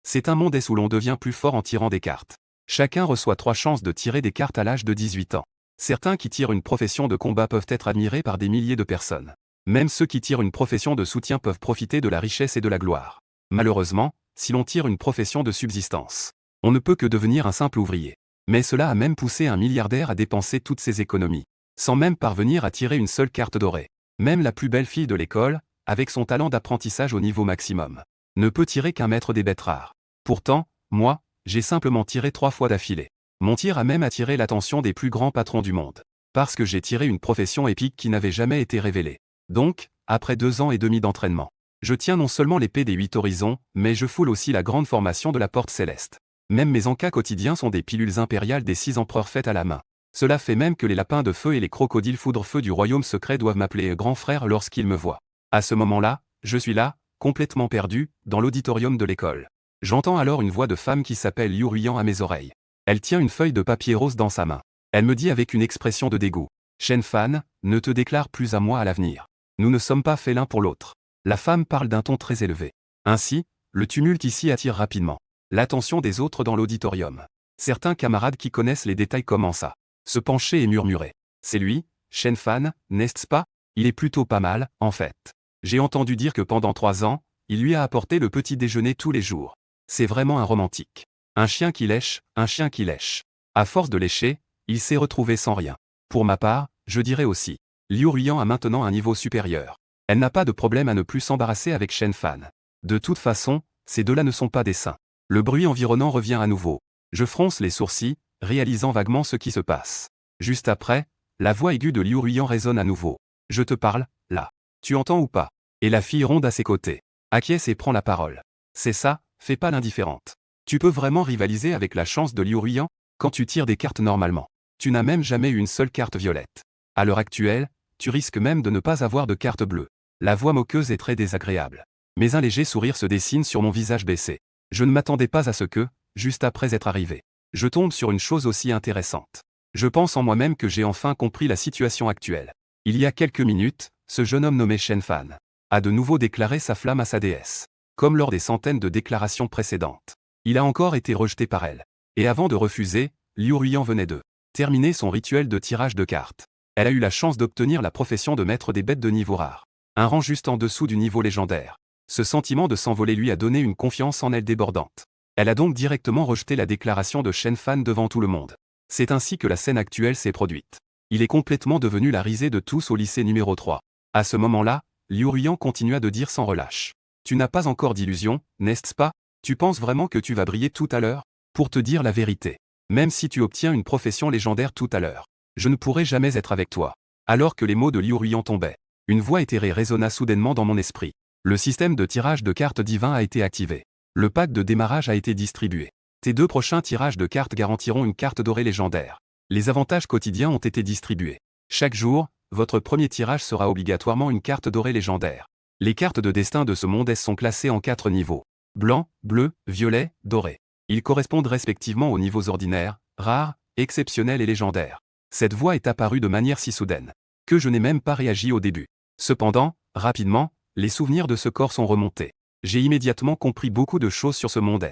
C'est un monde où l'on devient plus fort en tirant des cartes. Chacun reçoit 3 chances de tirer des cartes à l'âge de 18 ans. Certains qui tirent une profession de combat peuvent être admirés par des milliers de personnes. Même ceux qui tirent une profession de soutien peuvent profiter de la richesse et de la gloire. Malheureusement, si l'on tire une profession de subsistance, on ne peut que devenir un simple ouvrier. Mais cela a même poussé un milliardaire à dépenser toutes ses économies, sans même parvenir à tirer une seule carte dorée. Même la plus belle fille de l'école, avec son talent d'apprentissage au niveau maximum, ne peut tirer qu'un maître des bêtes rares. Pourtant, moi, j'ai simplement tiré 3 fois d'affilée. Mon tir a même attiré l'attention des plus grands patrons du monde. Parce que j'ai tiré une profession épique qui n'avait jamais été révélée. Donc, après 2 ans et demi d'entraînement, je tiens non seulement l'épée des 8 horizons, mais je foule aussi la grande formation de la porte céleste. Même mes encas quotidiens sont des pilules impériales des 6 empereurs faites à la main. Cela fait même que les lapins de feu et les crocodiles foudre-feu du royaume secret doivent m'appeler grand frère lorsqu'ils me voient. À ce moment-là, je suis là, complètement perdu, dans l'auditorium de l'école. J'entends alors une voix de femme qui s'appelle Liu Ruyan à mes oreilles. Elle tient une feuille de papier rose dans sa main. Elle me dit avec une expression de dégoût. Shen Fan, ne te déclare plus à moi à l'avenir. Nous ne sommes pas faits l'un pour l'autre. La femme parle d'un ton très élevé. Ainsi, le tumulte ici attire rapidement l'attention des autres dans l'auditorium. Certains camarades qui connaissent les détails commencent à se pencher et murmurer. C'est lui, Shen Fan, n'est-ce pas? Il est plutôt pas mal, en fait. J'ai entendu dire que pendant 3 ans, il lui a apporté le petit déjeuner tous les jours. C'est vraiment un romantique. Un chien qui lèche, un chien qui lèche. À force de lécher, il s'est retrouvé sans rien. Pour ma part, je dirais aussi. Liu Ruyan a maintenant un niveau supérieur. Elle n'a pas de problème à ne plus s'embarrasser avec Shen Fan. De toute façon, ces deux-là ne sont pas des saints. Le bruit environnant revient à nouveau. Je fronce les sourcils, réalisant vaguement ce qui se passe. Juste après, la voix aiguë de Liu Ruyan résonne à nouveau. Je te parle, là. Tu entends ou pas? Et la fille ronde à ses côtés acquiesce et prend la parole. C'est ça, fais pas l'indifférente. Tu peux vraiment rivaliser avec la chance de Liu Ruyan quand tu tires des cartes normalement. Tu n'as même jamais eu une seule carte violette. À l'heure actuelle, tu risques même de ne pas avoir de carte bleue. La voix moqueuse est très désagréable. Mais un léger sourire se dessine sur mon visage baissé. Je ne m'attendais pas à ce que, juste après être arrivé, je tombe sur une chose aussi intéressante. Je pense en moi-même que j'ai enfin compris la situation actuelle. Il y a quelques minutes, ce jeune homme nommé Shen Fan a de nouveau déclaré sa flamme à sa déesse. Comme lors des centaines de déclarations précédentes. Il a encore été rejeté par elle. Et avant de refuser, Liu Ruyan venait de terminer son rituel de tirage de cartes. Elle a eu la chance d'obtenir la profession de maître des bêtes de niveau rare. Un rang juste en dessous du niveau légendaire. Ce sentiment de s'envoler lui a donné une confiance en elle débordante. Elle a donc directement rejeté la déclaration de Shen Fan devant tout le monde. C'est ainsi que la scène actuelle s'est produite. Il est complètement devenu la risée de tous au lycée numéro 3. À ce moment-là, Liu Ruyan continua de dire sans relâche. Tu n'as pas encore d'illusion, n'est-ce pas? Tu penses vraiment que tu vas briller tout à l'heure? Pour te dire la vérité. Même si tu obtiens une profession légendaire tout à l'heure, je ne pourrai jamais être avec toi. Alors que les mots de Liu Ruyan tombaient, une voix éthérée résonna soudainement dans mon esprit. Le système de tirage de cartes divin a été activé. Le pack de démarrage a été distribué. Tes 2 prochains tirages de cartes garantiront une carte dorée légendaire. Les avantages quotidiens ont été distribués. Chaque jour, votre premier tirage sera obligatoirement une carte dorée légendaire. Les cartes de destin de ce monde sont classées en 4 niveaux. Blanc, bleu, violet, doré. Ils correspondent respectivement aux niveaux ordinaires, rares, exceptionnels et légendaires. Cette voix est apparue de manière si soudaine que je n'ai même pas réagi au début. Cependant, rapidement, les souvenirs de ce corps sont remontés. J'ai immédiatement compris beaucoup de choses sur ce monde.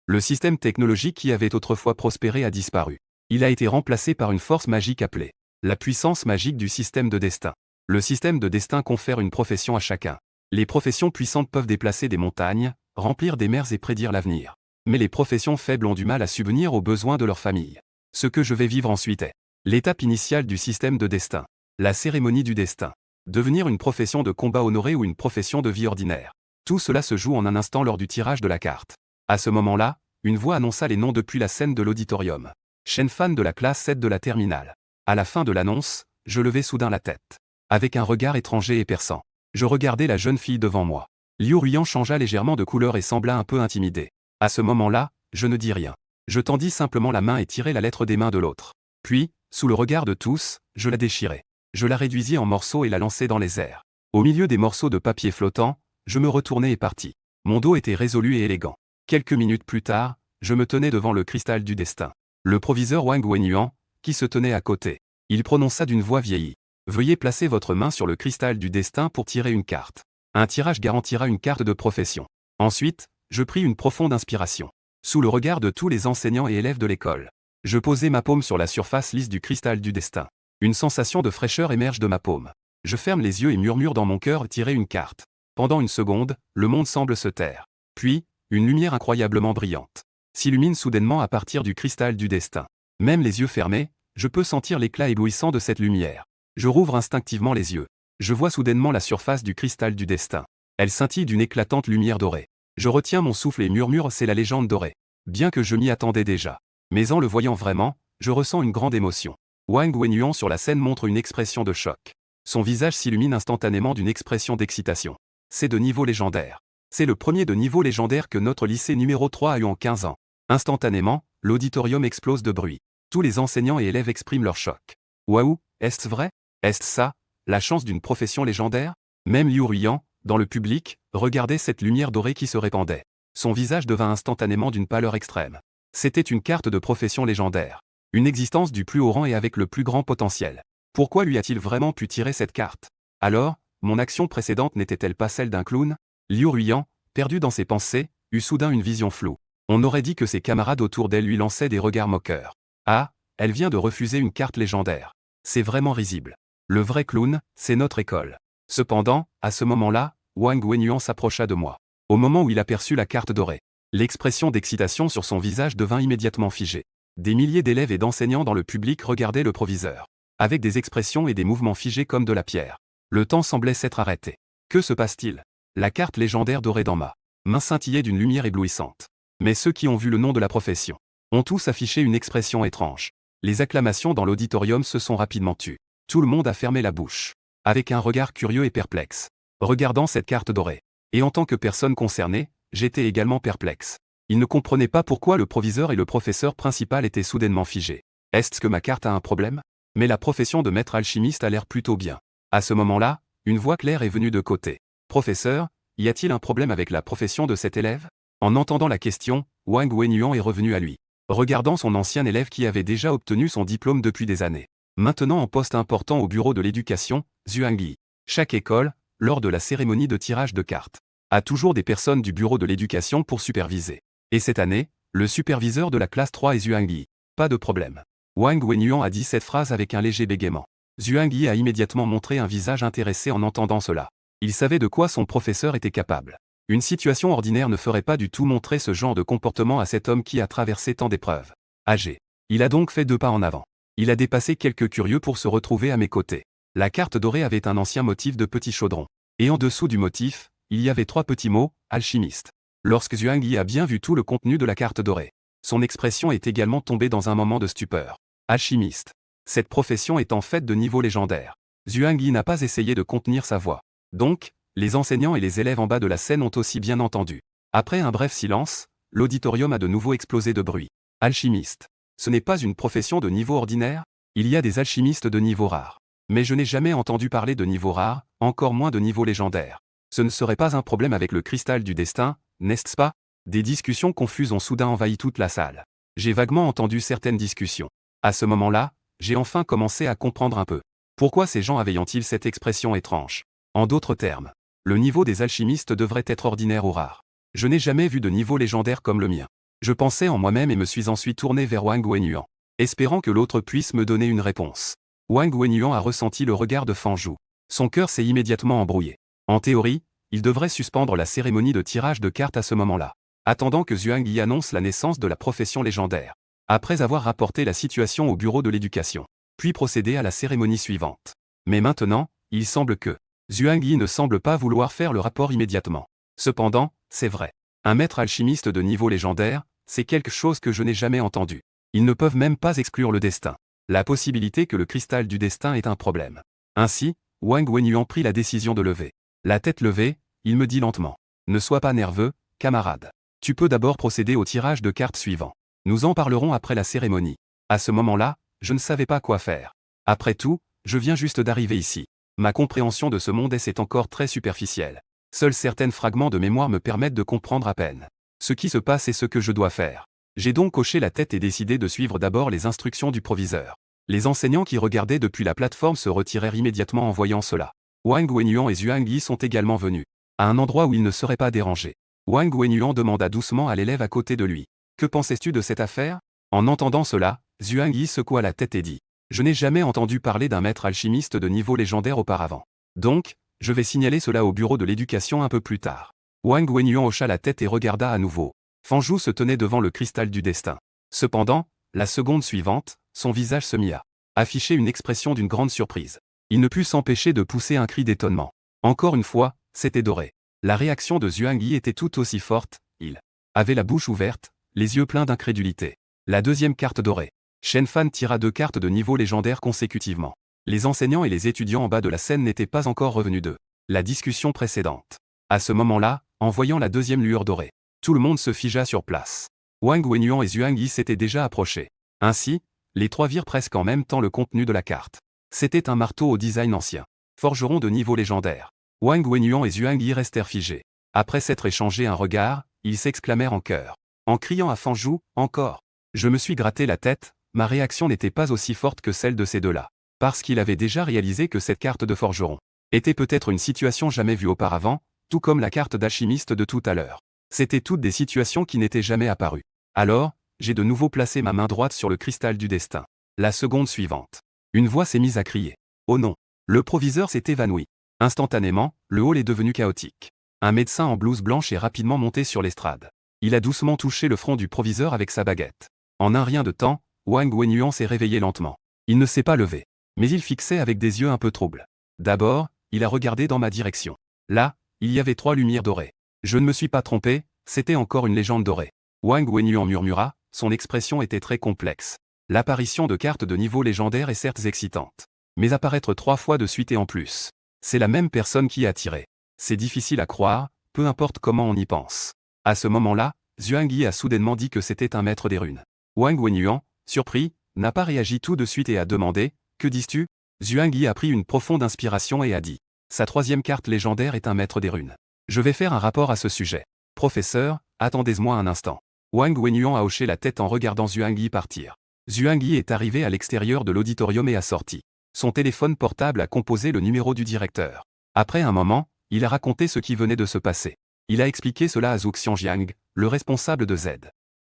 Le système technologique qui avait autrefois prospéré a disparu. Il a été remplacé par une force magique appelée la puissance magique du système de destin. Le système de destin confère une profession à chacun. Les professions puissantes peuvent déplacer des montagnes, remplir des mers et prédire l'avenir. Mais les professions faibles ont du mal à subvenir aux besoins de leur famille. Ce que je vais vivre ensuite est l'étape initiale du système de destin. La cérémonie du destin. Devenir une profession de combat honorée ou une profession de vie ordinaire. Tout cela se joue en un instant lors du tirage de la carte. À ce moment-là, une voix annonça les noms depuis la scène de l'auditorium. Shen Fan de la classe 7 de la terminale. À la fin de l'annonce, je levai soudain la tête. Avec un regard étranger et perçant. Je regardais la jeune fille devant moi. Liu Ruyan changea légèrement de couleur et sembla un peu intimidé. À ce moment-là, je ne dis rien. Je tendis simplement la main et tirai la lettre des mains de l'autre. Puis, sous le regard de tous, je la déchirai. Je la réduisis en morceaux et la lançai dans les airs. Au milieu des morceaux de papier flottants, je me retournai et partis. Mon dos était résolu et élégant. Quelques minutes plus tard, je me tenais devant le cristal du destin. Le proviseur Wang Wenyuan, qui se tenait à côté. Il prononça d'une voix vieillie. Veuillez placer votre main sur le cristal du destin pour tirer une carte. Un tirage garantira une carte de profession. Ensuite, Je pris une profonde inspiration. Sous le regard de tous les enseignants et élèves de l'école, je posai ma paume sur la surface lisse du cristal du destin. Une sensation de fraîcheur émerge de ma paume. Je ferme les yeux et murmure dans mon cœur tirer une carte. Pendant une seconde, le monde semble se taire. Puis, une lumière incroyablement brillante s'illumine soudainement à partir du cristal du destin. Même les yeux fermés, je peux sentir l'éclat éblouissant de cette lumière. Je rouvre instinctivement les yeux. Je vois soudainement la surface du cristal du destin. Elle scintille d'une éclatante lumière dorée. Je retiens mon souffle et murmure c'est la légende dorée. Bien que je m'y attendais déjà. Mais en le voyant vraiment, je ressens une grande émotion. Wang Wenyuan sur la scène montre une expression de choc. Son visage s'illumine instantanément d'une expression d'excitation. C'est de niveau légendaire. C'est le premier de niveau légendaire que notre lycée numéro 3 a eu en 15 ans. Instantanément, l'auditorium explose de bruit. Tous les enseignants et élèves expriment leur choc. Waouh, est-ce vrai? Est-ce ça, la chance d'une profession légendaire? Même Liu Ruiyan, dans le public, regardait cette lumière dorée qui se répandait. Son visage devint instantanément d'une pâleur extrême. C'était une carte de profession légendaire. Une existence du plus haut rang et avec le plus grand potentiel. Pourquoi lui a-t-il vraiment pu tirer cette carte? Alors, mon action précédente n'était-elle pas celle d'un clown? Liu Ruiyan, perdu dans ses pensées, eut soudain une vision floue. On aurait dit que ses camarades autour d'elle lui lançaient des regards moqueurs. Ah, elle vient de refuser une carte légendaire. C'est vraiment risible. Le vrai clown, c'est notre école. Cependant, à ce moment-là, Wang Wenyuan s'approcha de moi. Au moment où il aperçut la carte dorée, l'expression d'excitation sur son visage devint immédiatement figée. Des milliers d'élèves et d'enseignants dans le public regardaient le proviseur, avec des expressions et des mouvements figés comme de la pierre. Le temps semblait s'être arrêté. Que se passe-t-il? La carte légendaire dorée dans ma main scintillait d'une lumière éblouissante. Mais ceux qui ont vu le nom de la profession ont tous affiché une expression étrange. Les acclamations dans l'auditorium se sont rapidement tues. Tout le monde a fermé la bouche, avec un regard curieux et perplexe, regardant cette carte dorée. Et en tant que personne concernée, j'étais également perplexe. Ils ne comprenaient pas pourquoi le proviseur et le professeur principal étaient soudainement figés. Est-ce que ma carte a un problème? Mais la profession de maître alchimiste a l'air plutôt bien. À ce moment-là, une voix claire est venue de côté. Professeur, y a-t-il un problème avec la profession de cet élève? En entendant la question, Wang Wenyuan est revenu à lui, regardant son ancien élève qui avait déjà obtenu son diplôme depuis des années. Maintenant en poste important au bureau de l'éducation, Zhuangyi. Chaque école, lors de la cérémonie de tirage de cartes, a toujours des personnes du bureau de l'éducation pour superviser. Et cette année, le superviseur de la classe 3 est Zhuangyi. Pas de problème. Wang Wenyuan a dit cette phrase avec un léger bégaiement. Zhuangyi a immédiatement montré un visage intéressé en entendant cela. Il savait de quoi son professeur était capable. Une situation ordinaire ne ferait pas du tout montrer ce genre de comportement à cet homme qui a traversé tant d'épreuves. Âgé. Il a donc fait 2 pas en avant. Il a dépassé quelques curieux pour se retrouver à mes côtés. La carte dorée avait un ancien motif de petit chaudron. Et en dessous du motif, il y avait 3 petits mots, alchimiste. Lorsque Zhuangyi a bien vu tout le contenu de la carte dorée, son expression est également tombée dans un moment de stupeur. Alchimiste. Cette profession est en fait de niveau légendaire. Zhuangyi n'a pas essayé de contenir sa voix. Donc, les enseignants et les élèves en bas de la scène ont aussi bien entendu. Après un bref silence, l'auditorium a de nouveau explosé de bruit. Alchimiste. Ce n'est pas une profession de niveau ordinaire? Il y a des alchimistes de niveau rare. Mais je n'ai jamais entendu parler de niveau rare, encore moins de niveau légendaire. Ce ne serait pas un problème avec le cristal du destin, n'est-ce pas? Des discussions confuses ont soudain envahi toute la salle. J'ai vaguement entendu certaines discussions. À ce moment-là, j'ai enfin commencé à comprendre un peu. Pourquoi ces gens avaient-ils cette expression étrange? En d'autres termes, le niveau des alchimistes devrait être ordinaire ou rare. Je n'ai jamais vu de niveau légendaire comme le mien. Je pensais en moi-même et me suis ensuite tourné vers Wang Wenyuan, espérant que l'autre puisse me donner une réponse. Wang Wenyuan a ressenti le regard de Fanju. Son cœur s'est immédiatement embrouillé. En théorie, il devrait suspendre la cérémonie de tirage de cartes à ce moment-là, attendant que Zhuangyi annonce la naissance de la profession légendaire. Après avoir rapporté la situation au bureau de l'éducation, puis procéder à la cérémonie suivante. Mais maintenant, il semble que Zhuangyi ne semble pas vouloir faire le rapport immédiatement. Cependant, c'est vrai. Un maître alchimiste de niveau légendaire, c'est quelque chose que je n'ai jamais entendu. Ils ne peuvent même pas exclure le destin. La possibilité que le cristal du destin est un problème. Ainsi, Wang Wenyuan prit la décision de lever. La tête levée, il me dit lentement. Ne sois pas nerveux, camarade. Tu peux d'abord procéder au tirage de cartes suivant. Nous en parlerons après la cérémonie. À ce moment-là, je ne savais pas quoi faire. Après tout, je viens juste d'arriver ici. Ma compréhension de ce monde est encore très superficielle. Seuls certains fragments de mémoire me permettent de comprendre à peine ce qui se passe et ce que je dois faire. J'ai donc hoché la tête et décidé de suivre d'abord les instructions du proviseur. Les enseignants qui regardaient depuis la plateforme se retirèrent immédiatement en voyant cela. Wang Wenyuan et Zhuangyi sont également venus, à un endroit où ils ne seraient pas dérangés. Wang Wenyuan demanda doucement à l'élève à côté de lui. Que pensais-tu de cette affaire? En entendant cela, Zhuang Yi secoua la tête et dit. Je n'ai jamais entendu parler d'un maître alchimiste de niveau légendaire auparavant. Donc, je vais signaler cela au bureau de l'éducation un peu plus tard. Wang Wenyuan hocha la tête et regarda à nouveau. Fanzhou se tenait devant le cristal du destin. Cependant, la seconde suivante, son visage se mit à afficher une expression d'une grande surprise. Il ne put s'empêcher de pousser un cri d'étonnement. Encore une fois, c'était doré. La réaction de Zhuang Yi était tout aussi forte, il avait la bouche ouverte, les yeux pleins d'incrédulité. La deuxième carte dorée. Shen Fan tira 2 cartes de niveau légendaire consécutivement. Les enseignants et les étudiants en bas de la scène n'étaient pas encore revenus de la discussion précédente. À ce moment-là, en voyant la deuxième lueur dorée, tout le monde se figea sur place. Wang Wenyuan et Zhuang Yi s'étaient déjà approchés. Ainsi, les trois virent presque en même temps le contenu de la carte. C'était un marteau au design ancien. Forgeron de niveau légendaire. Wang Wenyuan et Zhuang Yi restèrent figés. Après s'être échangé un regard, ils s'exclamèrent en chœur. En criant à Fanzhou, encore. Je me suis gratté la tête, ma réaction n'était pas aussi forte que celle de ces deux-là. Parce qu'il avait déjà réalisé que cette carte de forgeron était peut-être une situation jamais vue auparavant, tout comme la carte d'alchimiste de tout à l'heure. C'étaient toutes des situations qui n'étaient jamais apparues. Alors, j'ai de nouveau placé ma main droite sur le cristal du destin. La seconde suivante. Une voix s'est mise à crier. Oh non! Le proviseur s'est évanoui. Instantanément, le hall est devenu chaotique. Un médecin en blouse blanche est rapidement monté sur l'estrade. Il a doucement touché le front du proviseur avec sa baguette. En un rien de temps, Wang Wenyuan s'est réveillé lentement. Il ne s'est pas levé. Mais il fixait avec des yeux un peu troubles. D'abord, il a regardé dans ma direction. Là, il y avait 3 lumières dorées. Je ne me suis pas trompé, c'était encore une légende dorée. Wang Wenyuan murmura, son expression était très complexe. L'apparition de cartes de niveau légendaire est certes excitante. Mais apparaître 3 fois de suite et en plus. C'est la même personne qui a tiré. C'est difficile à croire, peu importe comment on y pense. À ce moment-là, Zhuang Yi a soudainement dit que c'était un maître des runes. Wang Wenyuan, surpris, n'a pas réagi tout de suite et a demandé « Que dis-tu » Zhuang Yi a pris une profonde inspiration et a dit « Sa 3e carte légendaire est un maître des runes. Je vais faire un rapport à ce sujet. Professeur, attendez-moi un instant. » Wang Wenyuan a hoché la tête en regardant Zhuang Yi partir. Zhuang Yi est arrivé à l'extérieur de l'auditorium et a sorti son téléphone portable a composé le numéro du directeur. Après un moment, il a raconté ce qui venait de se passer. Il a expliqué cela à Zhou Xiangjiang, le responsable de Z.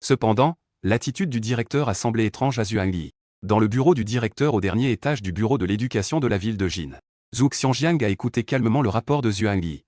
Cependant, l'attitude du directeur a semblé étrange à Zhuang Yi. Dans le bureau du directeur au dernier étage du bureau de l'éducation de la ville de Jin. Zhou Xiangjiang a écouté calmement le rapport de Zhuang Yi.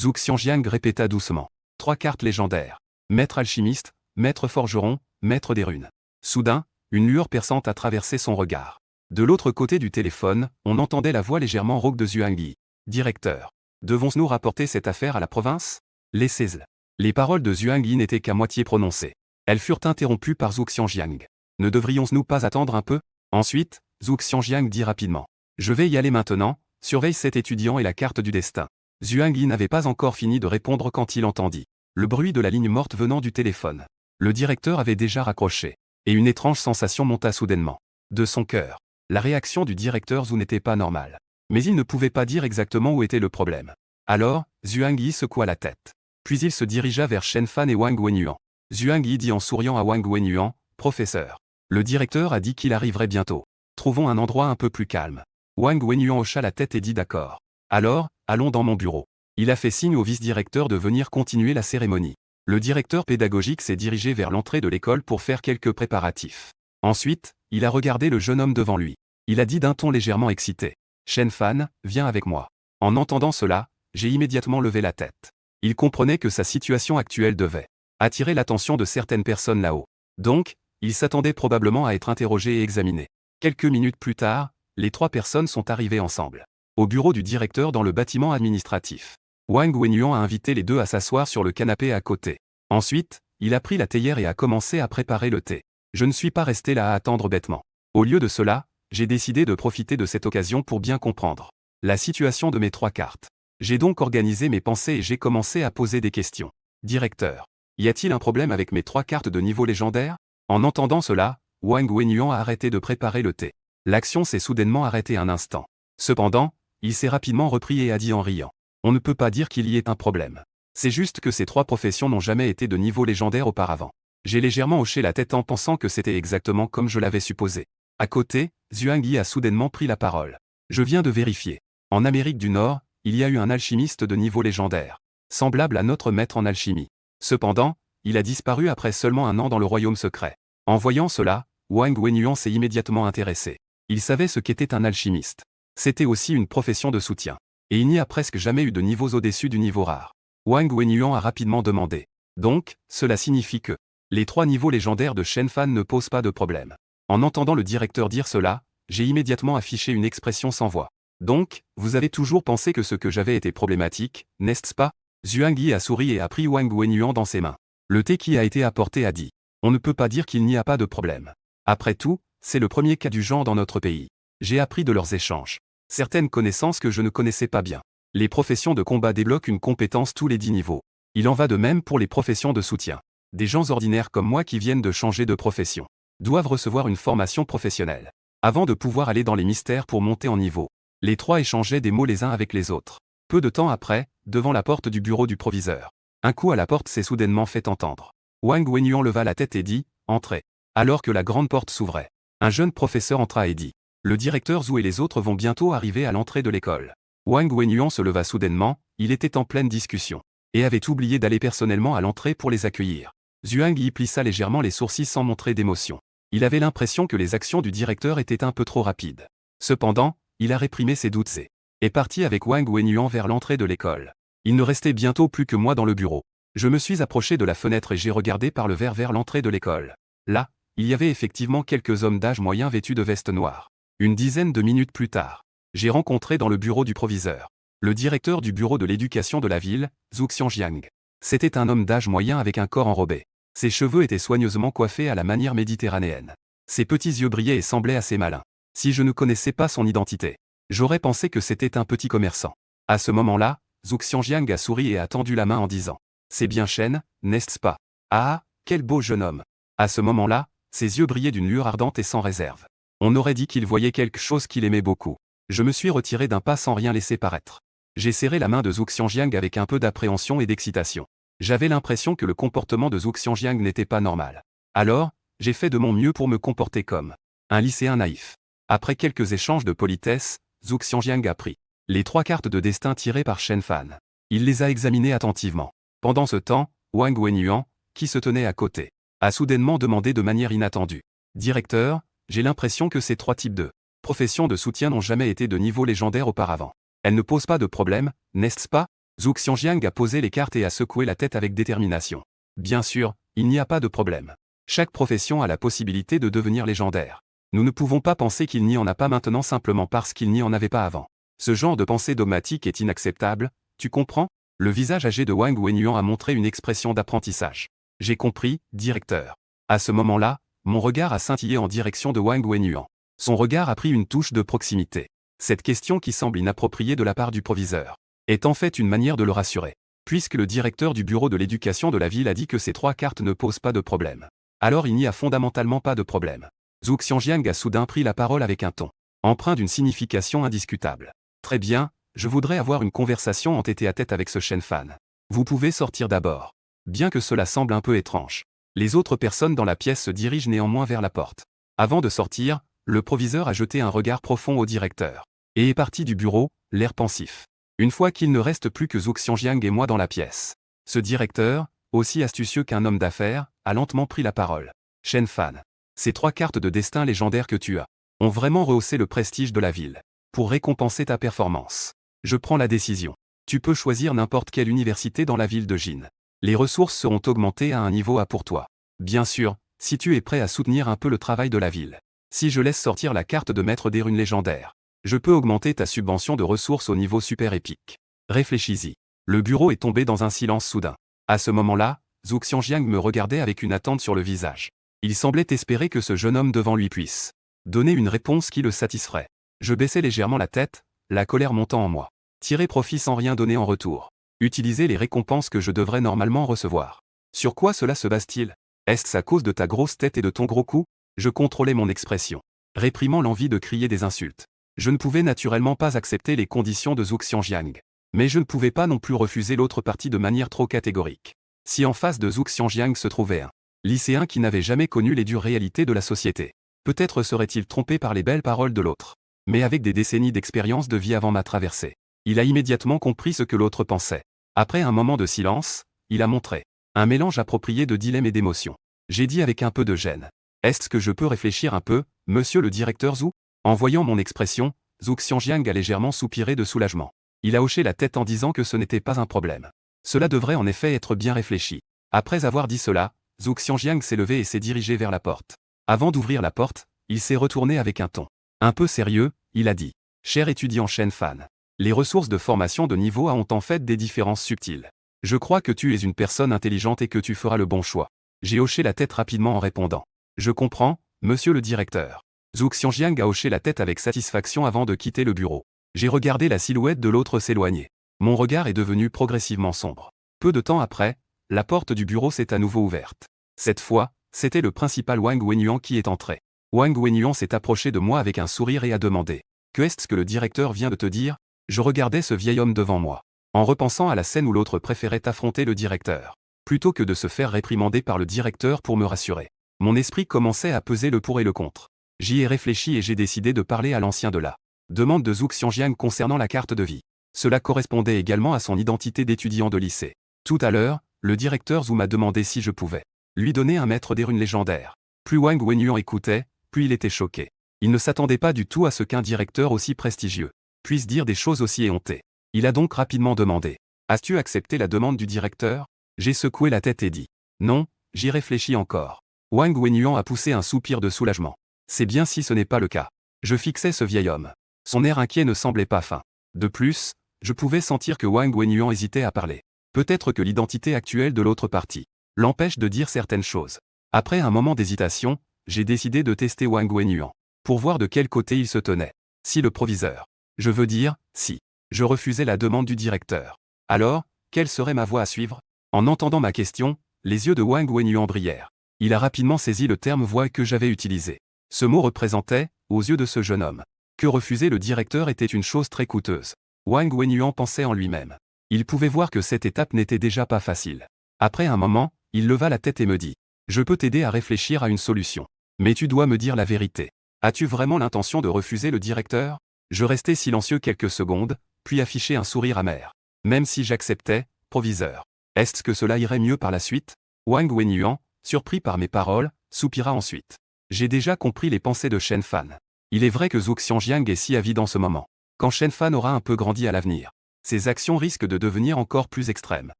Zhou Xiangjiang répéta doucement. 3 cartes légendaires. Maître alchimiste, maître forgeron, maître des runes. Soudain, une lueur perçante a traversé son regard. De l'autre côté du téléphone, on entendait la voix légèrement rauque de Zhuang Yi. Directeur. Devons-nous rapporter cette affaire à la province? Laissez-le. Les paroles de Zhuang Yi n'étaient qu'à moitié prononcées. Elles furent interrompues par Zhou Xiangjiang. Ne devrions-nous pas attendre un peu? Ensuite, Zhou Xiangjiang dit rapidement. Je vais y aller maintenant, surveille cet étudiant et la carte du destin. Zhuang Yi n'avait pas encore fini de répondre quand il entendit le bruit de la ligne morte venant du téléphone. Le directeur avait déjà raccroché. Et une étrange sensation monta soudainement de son cœur. La réaction du directeur Zhou n'était pas normale. Mais il ne pouvait pas dire exactement où était le problème. Alors, Zhuang Yi secoua la tête. Puis il se dirigea vers Shen Fan et Wang Wenyuan. Zhuang Yi dit en souriant à Wang Wenyuan, « Professeur. Le directeur a dit qu'il arriverait bientôt. Trouvons un endroit un peu plus calme. » Wang Wenyuan hocha la tête et dit d'accord. Alors, allons dans mon bureau. Il a fait signe au vice-directeur de venir continuer la cérémonie. Le directeur pédagogique s'est dirigé vers l'entrée de l'école pour faire quelques préparatifs. Ensuite, il a regardé le jeune homme devant lui. Il a dit d'un ton légèrement excité. « Shen Fan, viens avec moi. » En entendant cela, j'ai immédiatement levé la tête. Il comprenait que sa situation actuelle devait attirer l'attention de certaines personnes là-haut. Donc, il s'attendait probablement à être interrogé et examiné. Quelques minutes plus tard, les 3 personnes sont arrivées ensemble. Au bureau du directeur dans le bâtiment administratif. Wang Wenyuan a invité les deux à s'asseoir sur le canapé à côté. Ensuite, il a pris la théière et a commencé à préparer le thé. Je ne suis pas resté là à attendre bêtement. Au lieu de cela, j'ai décidé de profiter de cette occasion pour bien comprendre la situation de mes 3 cartes. J'ai donc organisé mes pensées et j'ai commencé à poser des questions. Directeur, y a-t-il un problème avec mes 3 cartes de niveau légendaire? En entendant cela, Wang Wenyuan a arrêté de préparer le thé. L'action s'est soudainement arrêtée un instant. Cependant, il s'est rapidement repris et a dit en riant. On ne peut pas dire qu'il y ait un problème. C'est juste que ces 3 professions n'ont jamais été de niveau légendaire auparavant. J'ai légèrement hoché la tête en pensant que c'était exactement comme je l'avais supposé. À côté, Zhuang Yi a soudainement pris la parole. Je viens de vérifier. En Amérique du Nord, il y a eu un alchimiste de niveau légendaire. semblable à notre maître en alchimie. Cependant, il a disparu après seulement 1 an dans le royaume secret. En voyant cela, Wang Wenyuan s'est immédiatement intéressé. Il savait ce qu'était un alchimiste. C'était aussi une profession de soutien. Et il n'y a presque jamais eu de niveaux au-dessus du niveau rare. Wang Wenyuan a rapidement demandé. Donc, cela signifie que les 3 niveaux légendaires de Shen Fan ne posent pas de problème. En entendant le directeur dire cela, j'ai immédiatement affiché une expression sans voix. Donc, vous avez toujours pensé que ce que j'avais était problématique, n'est-ce pas? Zhuang Yi a souri et a pris Wang Wenyuan dans ses mains. Le thé qui a été apporté a dit. On ne peut pas dire qu'il n'y a pas de problème. Après tout, c'est le premier cas du genre dans notre pays. J'ai appris de leurs échanges certaines connaissances que je ne connaissais pas bien. Les professions de combat débloquent une compétence tous les 10 niveaux. Il en va de même pour les professions de soutien. Des gens ordinaires comme moi qui viennent de changer de profession doivent recevoir une formation professionnelle avant de pouvoir aller dans les mystères pour monter en niveau. Les 3 échangeaient des mots les uns avec les autres. Peu de temps après, devant la porte du bureau du proviseur, un coup à la porte s'est soudainement fait entendre. Wang Wenyuan leva la tête et dit « Entrez ». Alors que la grande porte s'ouvrait, un jeune professeur entra et dit « Le directeur Zhu et les autres vont bientôt arriver à l'entrée de l'école ». Wang Wenyuan se leva soudainement, il était en pleine discussion, et avait oublié d'aller personnellement à l'entrée pour les accueillir. Zhuang Yi plissa légèrement les sourcils sans montrer d'émotion. Il avait l'impression que les actions du directeur étaient un peu trop rapides. Cependant, il a réprimé ses doutes et est parti avec Wang Wenyuan vers l'entrée de l'école. Il ne restait bientôt plus que moi dans le bureau. Je me suis approché de la fenêtre et j'ai regardé par le verre vers l'entrée de l'école. Là, il y avait effectivement quelques hommes d'âge moyen vêtus de vestes noires. Une dizaine de minutes plus tard, j'ai rencontré dans le bureau du proviseur le directeur du bureau de l'éducation de la ville, Zhu Xiangjiang. C'était un homme d'âge moyen avec un corps enrobé. Ses cheveux étaient soigneusement coiffés à la manière méditerranéenne. Ses petits yeux brillaient et semblaient assez malins. Si je ne connaissais pas son identité, j'aurais pensé que c'était un petit commerçant. À ce moment-là, Zhu Xiangjiang a souri et a tendu la main en disant « C'est bien Shen, n'est-ce pas? Ah, quel beau jeune homme !» À ce moment-là, ses yeux brillaient d'une lueur ardente et sans réserve. On aurait dit qu'il voyait quelque chose qu'il aimait beaucoup. Je me suis retiré d'un pas sans rien laisser paraître. J'ai serré la main de Zhu Xiangjiang avec un peu d'appréhension et d'excitation. J'avais l'impression que le comportement de Zhu Xiangjiang n'était pas normal. Alors, j'ai fait de mon mieux pour me comporter comme un lycéen naïf. Après quelques échanges de politesse, Zhu Xiangjiang a pris les 3 cartes de destin tirées par Shen Fan. Il les a examinées attentivement. Pendant ce temps, Wang Wenyuan, qui se tenait à côté, a soudainement demandé de manière inattendue. « Directeur, j'ai l'impression que ces 3 types de professions de soutien n'ont jamais été de niveau légendaire auparavant. Elles ne posent pas de problème, n'est-ce pas ?» Zhu Xiangjiang a posé les cartes et a secoué la tête avec détermination. « Bien sûr, il n'y a pas de problème. Chaque profession a la possibilité de devenir légendaire. Nous ne pouvons pas penser qu'il n'y en a pas maintenant simplement parce qu'il n'y en avait pas avant. Ce genre de pensée dogmatique est inacceptable, tu comprends ?» Le visage âgé de Wang Wenyuan a montré une expression d'apprentissage. « J'ai compris, directeur. » À ce moment-là, mon regard a scintillé en direction de Wang Wenyuan. Son regard a pris une touche de proximité. Cette question qui semble inappropriée de la part du proviseur est en fait une manière de le rassurer. Puisque le directeur du bureau de l'éducation de la ville a dit que ces 3 cartes ne posent pas de problème, alors il n'y a fondamentalement pas de problème. Zhu Xiangjiang a soudain pris la parole avec un ton empreint d'une signification indiscutable. « Très bien, je voudrais avoir une conversation en tête-à-tête avec ce Shen Fan. Vous pouvez sortir d'abord. » Bien que cela semble un peu étrange, les autres personnes dans la pièce se dirigent néanmoins vers la porte. Avant de sortir, le proviseur a jeté un regard profond au directeur et est parti du bureau, l'air pensif. Une fois qu'il ne reste plus que Zhu Xiangjiang et moi dans la pièce, ce directeur, aussi astucieux qu'un homme d'affaires, a lentement pris la parole. « Shen Fan, ces 3 cartes de destin légendaires que tu as ont vraiment rehaussé le prestige de la ville. Pour récompenser ta performance, je prends la décision. Tu peux choisir n'importe quelle université dans la ville de Jin. Les ressources seront augmentées à un niveau A pour toi. Bien sûr, si tu es prêt à soutenir un peu le travail de la ville. Si je laisse sortir la carte de maître des runes légendaires, je peux augmenter ta subvention de ressources au niveau super épique. Réfléchis-y. » Le bureau est tombé dans un silence soudain. À ce moment-là, Zhu Xiangjiang me regardait avec une attente sur le visage. Il semblait espérer que ce jeune homme devant lui puisse donner une réponse qui le satisferait. Je baissai légèrement la tête, la colère montant en moi. Tirer profit sans rien donner en retour. Utiliser les récompenses que je devrais normalement recevoir. Sur quoi cela se base-t-il? Est-ce à cause de ta grosse tête et de ton gros cou? Je contrôlais mon expression, réprimant l'envie de crier des insultes. Je ne pouvais naturellement pas accepter les conditions de Zhu Xiangjiang. Mais je ne pouvais pas non plus refuser l'autre partie de manière trop catégorique. Si en face de Zhu Xiangjiang se trouvait un lycéen qui n'avait jamais connu les dures réalités de la société, peut-être serait-il trompé par les belles paroles de l'autre. Mais avec des décennies d'expérience de vie avant ma traversée, il a immédiatement compris ce que l'autre pensait. Après un moment de silence, il a montré un mélange approprié de dilemme et d'émotion. J'ai dit avec un peu de gêne. Est-ce que je peux réfléchir un peu, monsieur le directeur Zhu? En voyant mon expression, Zhu Xiangjiang a légèrement soupiré de soulagement. Il a hoché la tête en disant que ce n'était pas un problème. Cela devrait en effet être bien réfléchi. Après avoir dit cela, Zhu Xiangjiang s'est levé et s'est dirigé vers la porte. Avant d'ouvrir la porte, il s'est retourné avec un ton un peu sérieux, il a dit. Cher étudiant Shen Fan, les ressources de formation de niveau A ont en fait des différences subtiles. Je crois que tu es une personne intelligente et que tu feras le bon choix. J'ai hoché la tête rapidement en répondant. Je comprends, monsieur le directeur. Zhu Xiangjiang a hoché la tête avec satisfaction avant de quitter le bureau. J'ai regardé la silhouette de l'autre s'éloigner. Mon regard est devenu progressivement sombre. Peu de temps après, la porte du bureau s'est à nouveau ouverte. Cette fois, c'était le principal Wang Wenyuan qui est entré. Wang Wenyuan s'est approché de moi avec un sourire et a demandé. Que est-ce que le directeur vient de te dire? Je regardais ce vieil homme devant moi, en repensant à la scène où l'autre préférait affronter le directeur, plutôt que de se faire réprimander par le directeur pour me rassurer. Mon esprit commençait à peser le pour et le contre. J'y ai réfléchi et j'ai décidé de parler à l'ancien de la demande de Zhu Xiangjiang concernant la carte de vie. Cela correspondait également à son identité d'étudiant de lycée. Tout à l'heure, le directeur Zhu m'a demandé si je pouvais lui donner un maître des runes légendaires. Plus Wang Wenyuan écoutait, plus il était choqué. Il ne s'attendait pas du tout à ce qu'un directeur aussi prestigieux puisse dire des choses aussi éhontées. Il a donc rapidement demandé. As-tu accepté la demande du directeur? J'ai secoué la tête et dit. Non, j'y réfléchis encore. Wang Wenyuan a poussé un soupir de soulagement. C'est bien si ce n'est pas le cas. Je fixais ce vieil homme. Son air inquiet ne semblait pas fin. De plus, je pouvais sentir que Wang Wenyuan hésitait à parler. Peut-être que l'identité actuelle de l'autre partie l'empêche de dire certaines choses. Après un moment d'hésitation, j'ai décidé de tester Wang Wenyuan, pour voir de quel côté il se tenait. Si le proviseur, je veux dire, si je refusais la demande du directeur, alors, quelle serait ma voie à suivre? En entendant ma question, les yeux de Wang Wenyuan brillèrent. Il a rapidement saisi le terme voie que j'avais utilisé. Ce mot représentait, aux yeux de ce jeune homme, que refuser le directeur était une chose très coûteuse. Wang Wenyuan pensait en lui-même. Il pouvait voir que cette étape n'était déjà pas facile. Après un moment, il leva la tête et me dit. Je peux t'aider à réfléchir à une solution. Mais tu dois me dire la vérité. As-tu vraiment l'intention de refuser le directeur? Je restai silencieux quelques secondes, puis affichai un sourire amer. Même si j'acceptais, proviseur. Est-ce que cela irait mieux par la suite? Wang Wenyuan, surpris par mes paroles, soupira ensuite. J'ai déjà compris les pensées de Shen Fan. Il est vrai que Zhu Xiangjiang est si avide en ce moment. Quand Shen Fan aura un peu grandi à l'avenir, ses actions risquent de devenir encore plus extrêmes.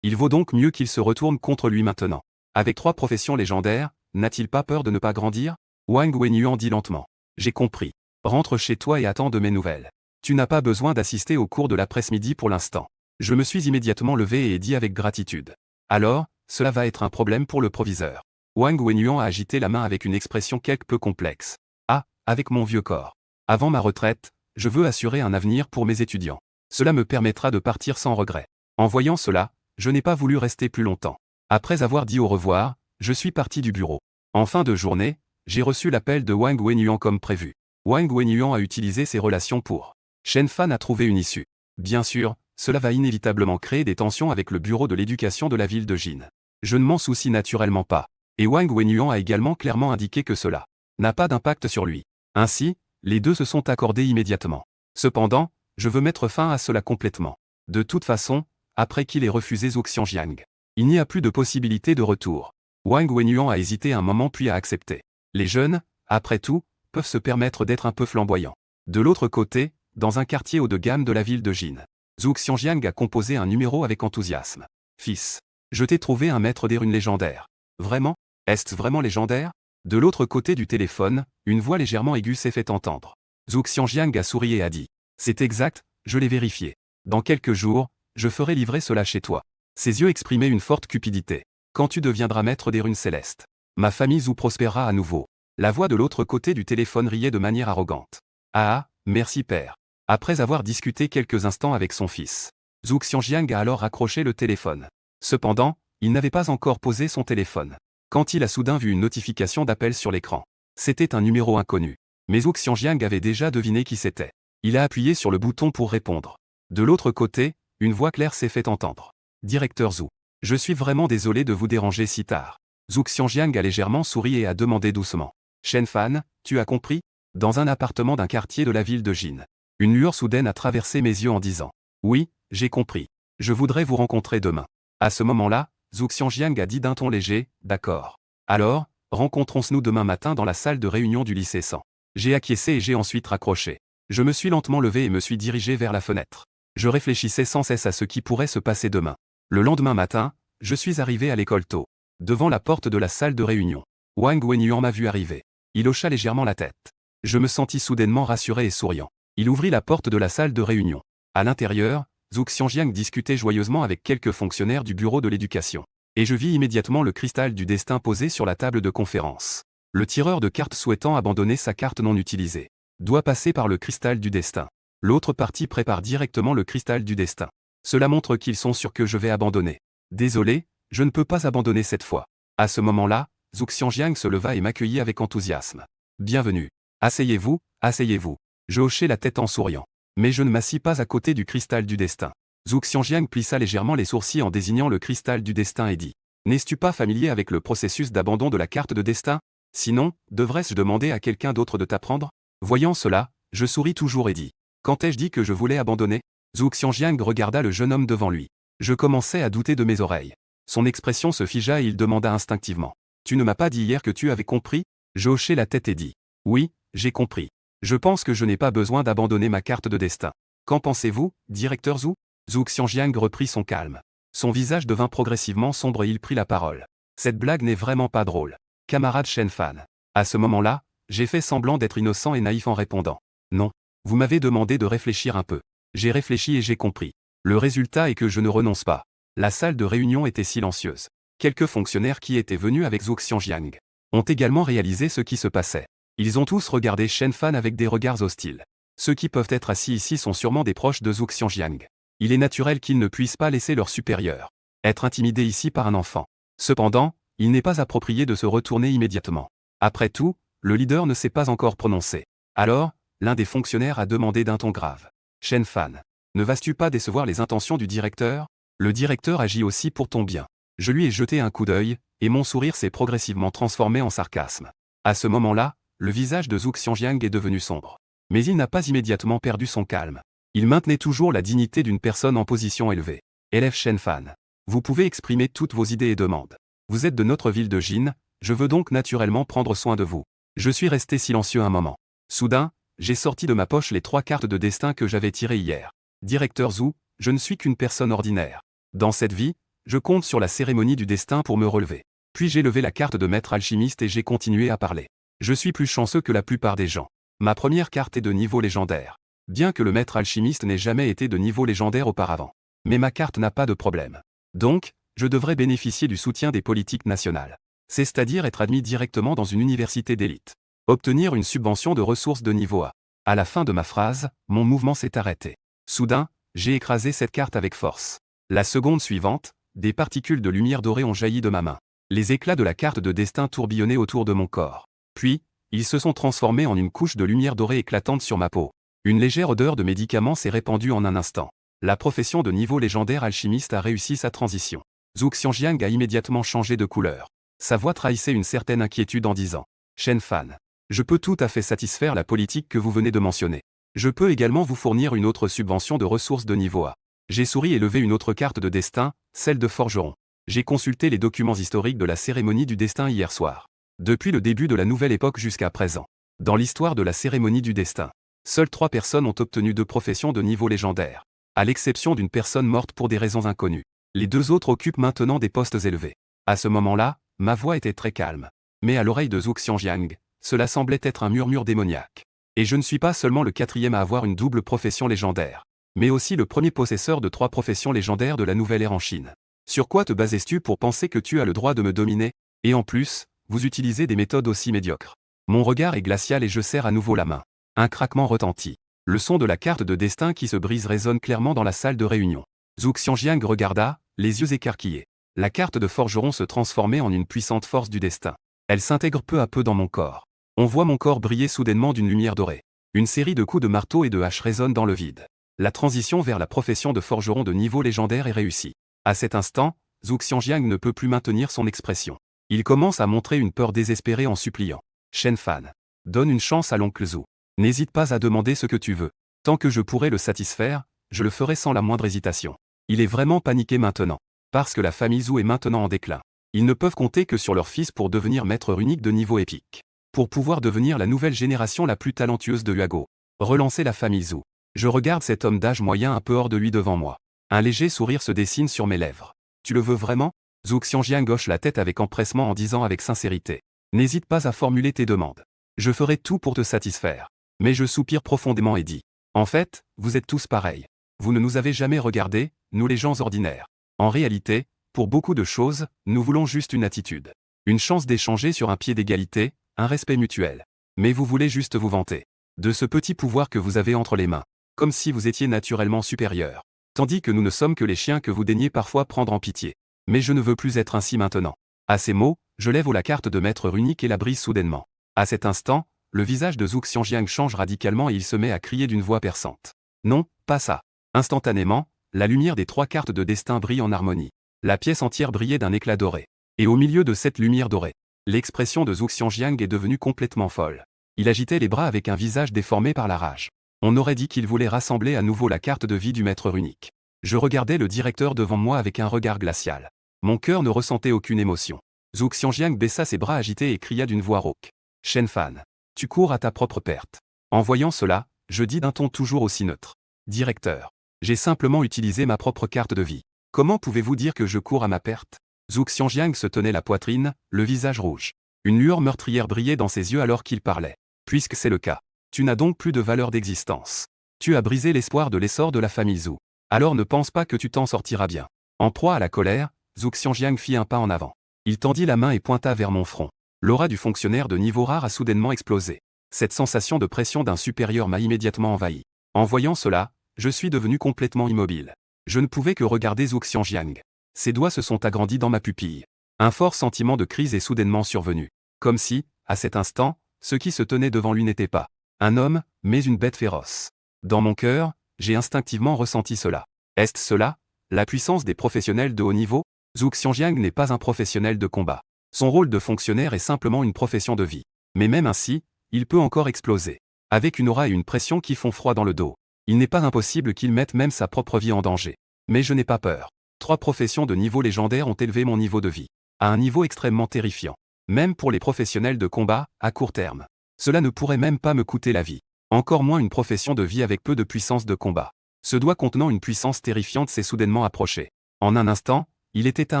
Il vaut donc mieux qu'il se retourne contre lui maintenant. Avec 3 professions légendaires, n'a-t-il pas peur de ne pas grandir? Wang Wenyuan dit lentement. J'ai compris. Rentre chez toi et attends de mes nouvelles. Tu n'as pas besoin d'assister au cours de l'après-midi pour l'instant. Je me suis immédiatement levé et dit avec gratitude. Alors, cela va être un problème pour le proviseur. Wang Wenyuan a agité la main avec une expression quelque peu complexe. Ah, avec mon vieux corps. Avant ma retraite, je veux assurer un avenir pour mes étudiants. Cela me permettra de partir sans regret. En voyant cela, je n'ai pas voulu rester plus longtemps. Après avoir dit au revoir, je suis parti du bureau. En fin de journée, j'ai reçu l'appel de Wang Wenyuan comme prévu. Wang Wenyuan a utilisé ses relations pour. Shen Fan a trouvé une issue. Bien sûr, cela va inévitablement créer des tensions avec le bureau de l'éducation de la ville de Jin. Je ne m'en soucie naturellement pas. Et Wang Wenyuan a également clairement indiqué que cela n'a pas d'impact sur lui. Ainsi, les deux se sont accordés immédiatement. Cependant, je veux mettre fin à cela complètement. De toute façon, après qu'il ait refusé Zhu Xiangjiang, il n'y a plus de possibilité de retour. Wang Wenyuan a hésité un moment puis a accepté. Les jeunes, après tout, peuvent se permettre d'être un peu flamboyants. De l'autre côté, dans un quartier haut de gamme de la ville de Jin, Zhu Xiangjiang a composé un numéro avec enthousiasme. Fils, je t'ai trouvé un maître des runes légendaires. Vraiment? Est-ce vraiment légendaire? De l'autre côté du téléphone, une voix légèrement aiguë s'est fait entendre. Zhu Xiangjiang a souri et a dit. C'est exact, je l'ai vérifié. Dans quelques jours, je ferai livrer cela chez toi. Ses yeux exprimaient une forte cupidité. Quand tu deviendras maître des runes célestes, ma famille Zhu prospérera à nouveau. La voix de l'autre côté du téléphone riait de manière arrogante. Ah, merci père. Après avoir discuté quelques instants avec son fils, Zhu Xiangjiang a alors raccroché le téléphone. Cependant, il n'avait pas encore posé son téléphone, quand il a soudain vu une notification d'appel sur l'écran. C'était un numéro inconnu. Mais Zhu Xiangjiang avait déjà deviné qui c'était. Il a appuyé sur le bouton pour répondre. De l'autre côté, une voix claire s'est fait entendre. Directeur Zhu. Je suis vraiment désolé de vous déranger si tard. Zhu Xiangjiang a légèrement souri et a demandé doucement. Shen Fan, tu as compris? Dans un appartement d'un quartier de la ville de Jin. Une lueur soudaine a traversé mes yeux en disant. Oui, j'ai compris. Je voudrais vous rencontrer demain. À ce moment-là, Zhu Xiangjiang a dit d'un ton léger, d'accord. Alors, rencontrons-nous demain matin dans la salle de réunion du lycée 100. J'ai acquiescé et j'ai ensuite raccroché. Je me suis lentement levé et me suis dirigé vers la fenêtre. Je réfléchissais sans cesse à ce qui pourrait se passer demain. Le lendemain matin, je suis arrivé à l'école tôt. Devant la porte de la salle de réunion. Wang Wenyuan m'a vu arriver. Il hocha légèrement la tête. Je me sentis soudainement rassuré et souriant. Il ouvrit la porte de la salle de réunion. À l'intérieur, Zhu Xiangjiang discutait joyeusement avec quelques fonctionnaires du bureau de l'éducation. Et je vis immédiatement le cristal du destin posé sur la table de conférence. Le tireur de cartes souhaitant abandonner sa carte non utilisée doit passer par le cristal du destin. L'autre partie prépare directement le cristal du destin. Cela montre qu'ils sont sûrs que je vais abandonner. Désolé, je ne peux pas abandonner cette fois. À ce moment-là, Zhu Xiangjiang se leva et m'accueillit avec enthousiasme. Bienvenue. Asseyez-vous, asseyez-vous. Je hochai la tête en souriant. Mais je ne m'assis pas à côté du cristal du destin. Zhu Xiangjiang plissa légèrement les sourcils en désignant le cristal du destin et dit. N'es-tu pas familier avec le processus d'abandon de la carte de destin? Sinon, devrais-je demander à quelqu'un d'autre de t'apprendre? Voyant cela, je souris toujours et dis. Quand ai-je dit que je voulais abandonner? Zhu Xiangjiang regarda le jeune homme devant lui. Je commençais à douter de mes oreilles. Son expression se figea et il demanda instinctivement. Tu ne m'as pas dit hier que tu avais compris? Je hochai la tête et dis. Oui, j'ai compris. Je pense que je n'ai pas besoin d'abandonner ma carte de destin. Qu'en pensez-vous, directeur Zhu? Zhu Xiangjiang reprit son calme. Son visage devint progressivement sombre et il prit la parole. Cette blague n'est vraiment pas drôle. Camarade Shen Fan. À ce moment-là, j'ai fait semblant d'être innocent et naïf en répondant. Non. Vous m'avez demandé de réfléchir un peu. J'ai réfléchi et j'ai compris. Le résultat est que je ne renonce pas. La salle de réunion était silencieuse. Quelques fonctionnaires qui étaient venus avec Zhu Xiangjiang ont également réalisé ce qui se passait. Ils ont tous regardé Shen Fan avec des regards hostiles. Ceux qui peuvent être assis ici sont sûrement des proches de Zhu Xiangjiang. Il est naturel qu'ils ne puissent pas laisser leur supérieur être intimidés ici par un enfant. Cependant, il n'est pas approprié de se retourner immédiatement. Après tout, le leader ne s'est pas encore prononcé. Alors, l'un des fonctionnaires a demandé d'un ton grave. Shen Fan, ne vas-tu pas décevoir les intentions du directeur? Le directeur agit aussi pour ton bien. Je lui ai jeté un coup d'œil, et mon sourire s'est progressivement transformé en sarcasme. À ce moment-là, le visage de Zhu Xiangjiang est devenu sombre. Mais il n'a pas immédiatement perdu son calme. Il maintenait toujours la dignité d'une personne en position élevée. Élève Shen Fan, vous pouvez exprimer toutes vos idées et demandes. Vous êtes de notre ville de Jin, je veux donc naturellement prendre soin de vous. Je suis resté silencieux un moment. Soudain, j'ai sorti de ma poche les 3 cartes de destin que j'avais tirées hier. Directeur Zhu, je ne suis qu'une personne ordinaire. Dans cette vie, je compte sur la cérémonie du destin pour me relever. Puis j'ai levé la carte de maître alchimiste et j'ai continué à parler. Je suis plus chanceux que la plupart des gens. Ma première carte est de niveau légendaire. Bien que le maître alchimiste n'ait jamais été de niveau légendaire auparavant. Mais ma carte n'a pas de problème. Donc, je devrais bénéficier du soutien des politiques nationales. C'est-à-dire être admis directement dans une université d'élite. Obtenir une subvention de ressources de niveau A. À la fin de ma phrase, mon mouvement s'est arrêté. Soudain, j'ai écrasé cette carte avec force. La seconde suivante, des particules de lumière dorée ont jailli de ma main. Les éclats de la carte de destin tourbillonnaient autour de mon corps. Puis, ils se sont transformés en une couche de lumière dorée éclatante sur ma peau. Une légère odeur de médicaments s'est répandue en un instant. La profession de niveau légendaire alchimiste a réussi sa transition. Zhu Xiangjiang a immédiatement changé de couleur. Sa voix trahissait une certaine inquiétude en disant « Shen Fan, je peux tout à fait satisfaire la politique que vous venez de mentionner. Je peux également vous fournir une autre subvention de ressources de niveau A. » J'ai souri et levé une autre carte de destin, celle de forgeron. J'ai consulté les documents historiques de la cérémonie du destin hier soir. Depuis le début de la nouvelle époque jusqu'à présent. Dans l'histoire de la cérémonie du destin, seules 3 personnes ont obtenu 2 professions de niveau légendaire. À l'exception d'une personne morte pour des raisons inconnues. Les 2 autres occupent maintenant des postes élevés. À ce moment-là, ma voix était très calme. Mais à l'oreille de Zhu Xiangjiang, cela semblait être un murmure démoniaque. Et je ne suis pas seulement le 4e à avoir une double profession légendaire, mais aussi le premier possesseur de 3 professions légendaires de la nouvelle ère en Chine. Sur quoi te bases-tu pour penser que tu as le droit de me dominer? Et en plus, vous utilisez des méthodes aussi médiocres. Mon regard est glacial et je serre à nouveau la main. Un craquement retentit. Le son de la carte de destin qui se brise résonne clairement dans la salle de réunion. Zhu Xiangjiang regarda, les yeux écarquillés. La carte de forgeron se transformait en une puissante force du destin. Elle s'intègre peu à peu dans mon corps. On voit mon corps briller soudainement d'une lumière dorée. Une série de coups de marteau et de hache résonnent dans le vide. La transition vers la profession de forgeron de niveau légendaire est réussie. À cet instant, Zhu Xiangjiang ne peut plus maintenir son expression. Il commence à montrer une peur désespérée en suppliant. Shen Fan, donne une chance à l'oncle Zhu. N'hésite pas à demander ce que tu veux. Tant que je pourrai le satisfaire, je le ferai sans la moindre hésitation. Il est vraiment paniqué maintenant. Parce que la famille Zhou est maintenant en déclin. Ils ne peuvent compter que sur leur fils pour devenir maître unique de niveau épique. Pour pouvoir devenir la nouvelle génération la plus talentueuse de Huago. Relancer la famille Zhou. Je regarde cet homme d'âge moyen un peu hors de lui devant moi. Un léger sourire se dessine sur mes lèvres. Tu le veux vraiment? Zhou Xiangjiang hoche la tête avec empressement en disant avec sincérité. N'hésite pas à formuler tes demandes. Je ferai tout pour te satisfaire. Mais je soupire profondément et dis. En fait, vous êtes tous pareils. Vous ne nous avez jamais regardés, nous les gens ordinaires. En réalité, pour beaucoup de choses, nous voulons juste une attitude. Une chance d'échanger sur un pied d'égalité, un respect mutuel. Mais vous voulez juste vous vanter de ce petit pouvoir que vous avez entre les mains, comme si vous étiez naturellement supérieur. Tandis que nous ne sommes que les chiens que vous daignez parfois prendre en pitié. Mais je ne veux plus être ainsi maintenant. À ces mots, je lève haut la carte de maître unique et la brise soudainement. À cet instant, le visage de Zhou Xiangjiang change radicalement et il se met à crier d'une voix perçante. Non, pas ça. Instantanément, la lumière des 3 cartes de destin brille en harmonie. La pièce entière brillait d'un éclat doré. Et au milieu de cette lumière dorée, l'expression de Zhou Xiangjiang est devenue complètement folle. Il agitait les bras avec un visage déformé par la rage. On aurait dit qu'il voulait rassembler à nouveau la carte de vie du maître unique. Je regardais le directeur devant moi avec un regard glacial. Mon cœur ne ressentait aucune émotion. Zhou Xiangjiang baissa ses bras agités et cria d'une voix rauque. Shen Fan, tu cours à ta propre perte. En voyant cela, je dis d'un ton toujours aussi neutre. Directeur, j'ai simplement utilisé ma propre carte de vie. Comment pouvez-vous dire que je cours à ma perte? Zhou Xiangjiang se tenait la poitrine, le visage rouge. Une lueur meurtrière brillait dans ses yeux alors qu'il parlait. Puisque c'est le cas, tu n'as donc plus de valeur d'existence. Tu as brisé l'espoir de l'essor de la famille Zhou. Alors ne pense pas que tu t'en sortiras bien. En proie à la colère, Zhou Xiangjiang fit un pas en avant. Il tendit la main et pointa vers mon front. L'aura du fonctionnaire de niveau rare a soudainement explosé. Cette sensation de pression d'un supérieur m'a immédiatement envahi. En voyant cela, je suis devenu complètement immobile. Je ne pouvais que regarder Zhou Xiangjiang. Ses doigts se sont agrandis dans ma pupille. Un fort sentiment de crise est soudainement survenu. Comme si, à cet instant, ce qui se tenait devant lui n'était pas un homme, mais une bête féroce. Dans mon cœur, j'ai instinctivement ressenti cela. Est-ce cela, la puissance des professionnels de haut niveau? Zhou Xiangjiang n'est pas un professionnel de combat. Son rôle de fonctionnaire est simplement une profession de vie. Mais même ainsi, il peut encore exploser. Avec une aura et une pression qui font froid dans le dos. Il n'est pas impossible qu'il mette même sa propre vie en danger. Mais je n'ai pas peur. 3 professions de niveau légendaire ont élevé mon niveau de vie. À un niveau extrêmement terrifiant. Même pour les professionnels de combat, à court terme. Cela ne pourrait même pas me coûter la vie. Encore moins une profession de vie avec peu de puissance de combat. Ce doigt contenant une puissance terrifiante s'est soudainement approché. En un instant, il était à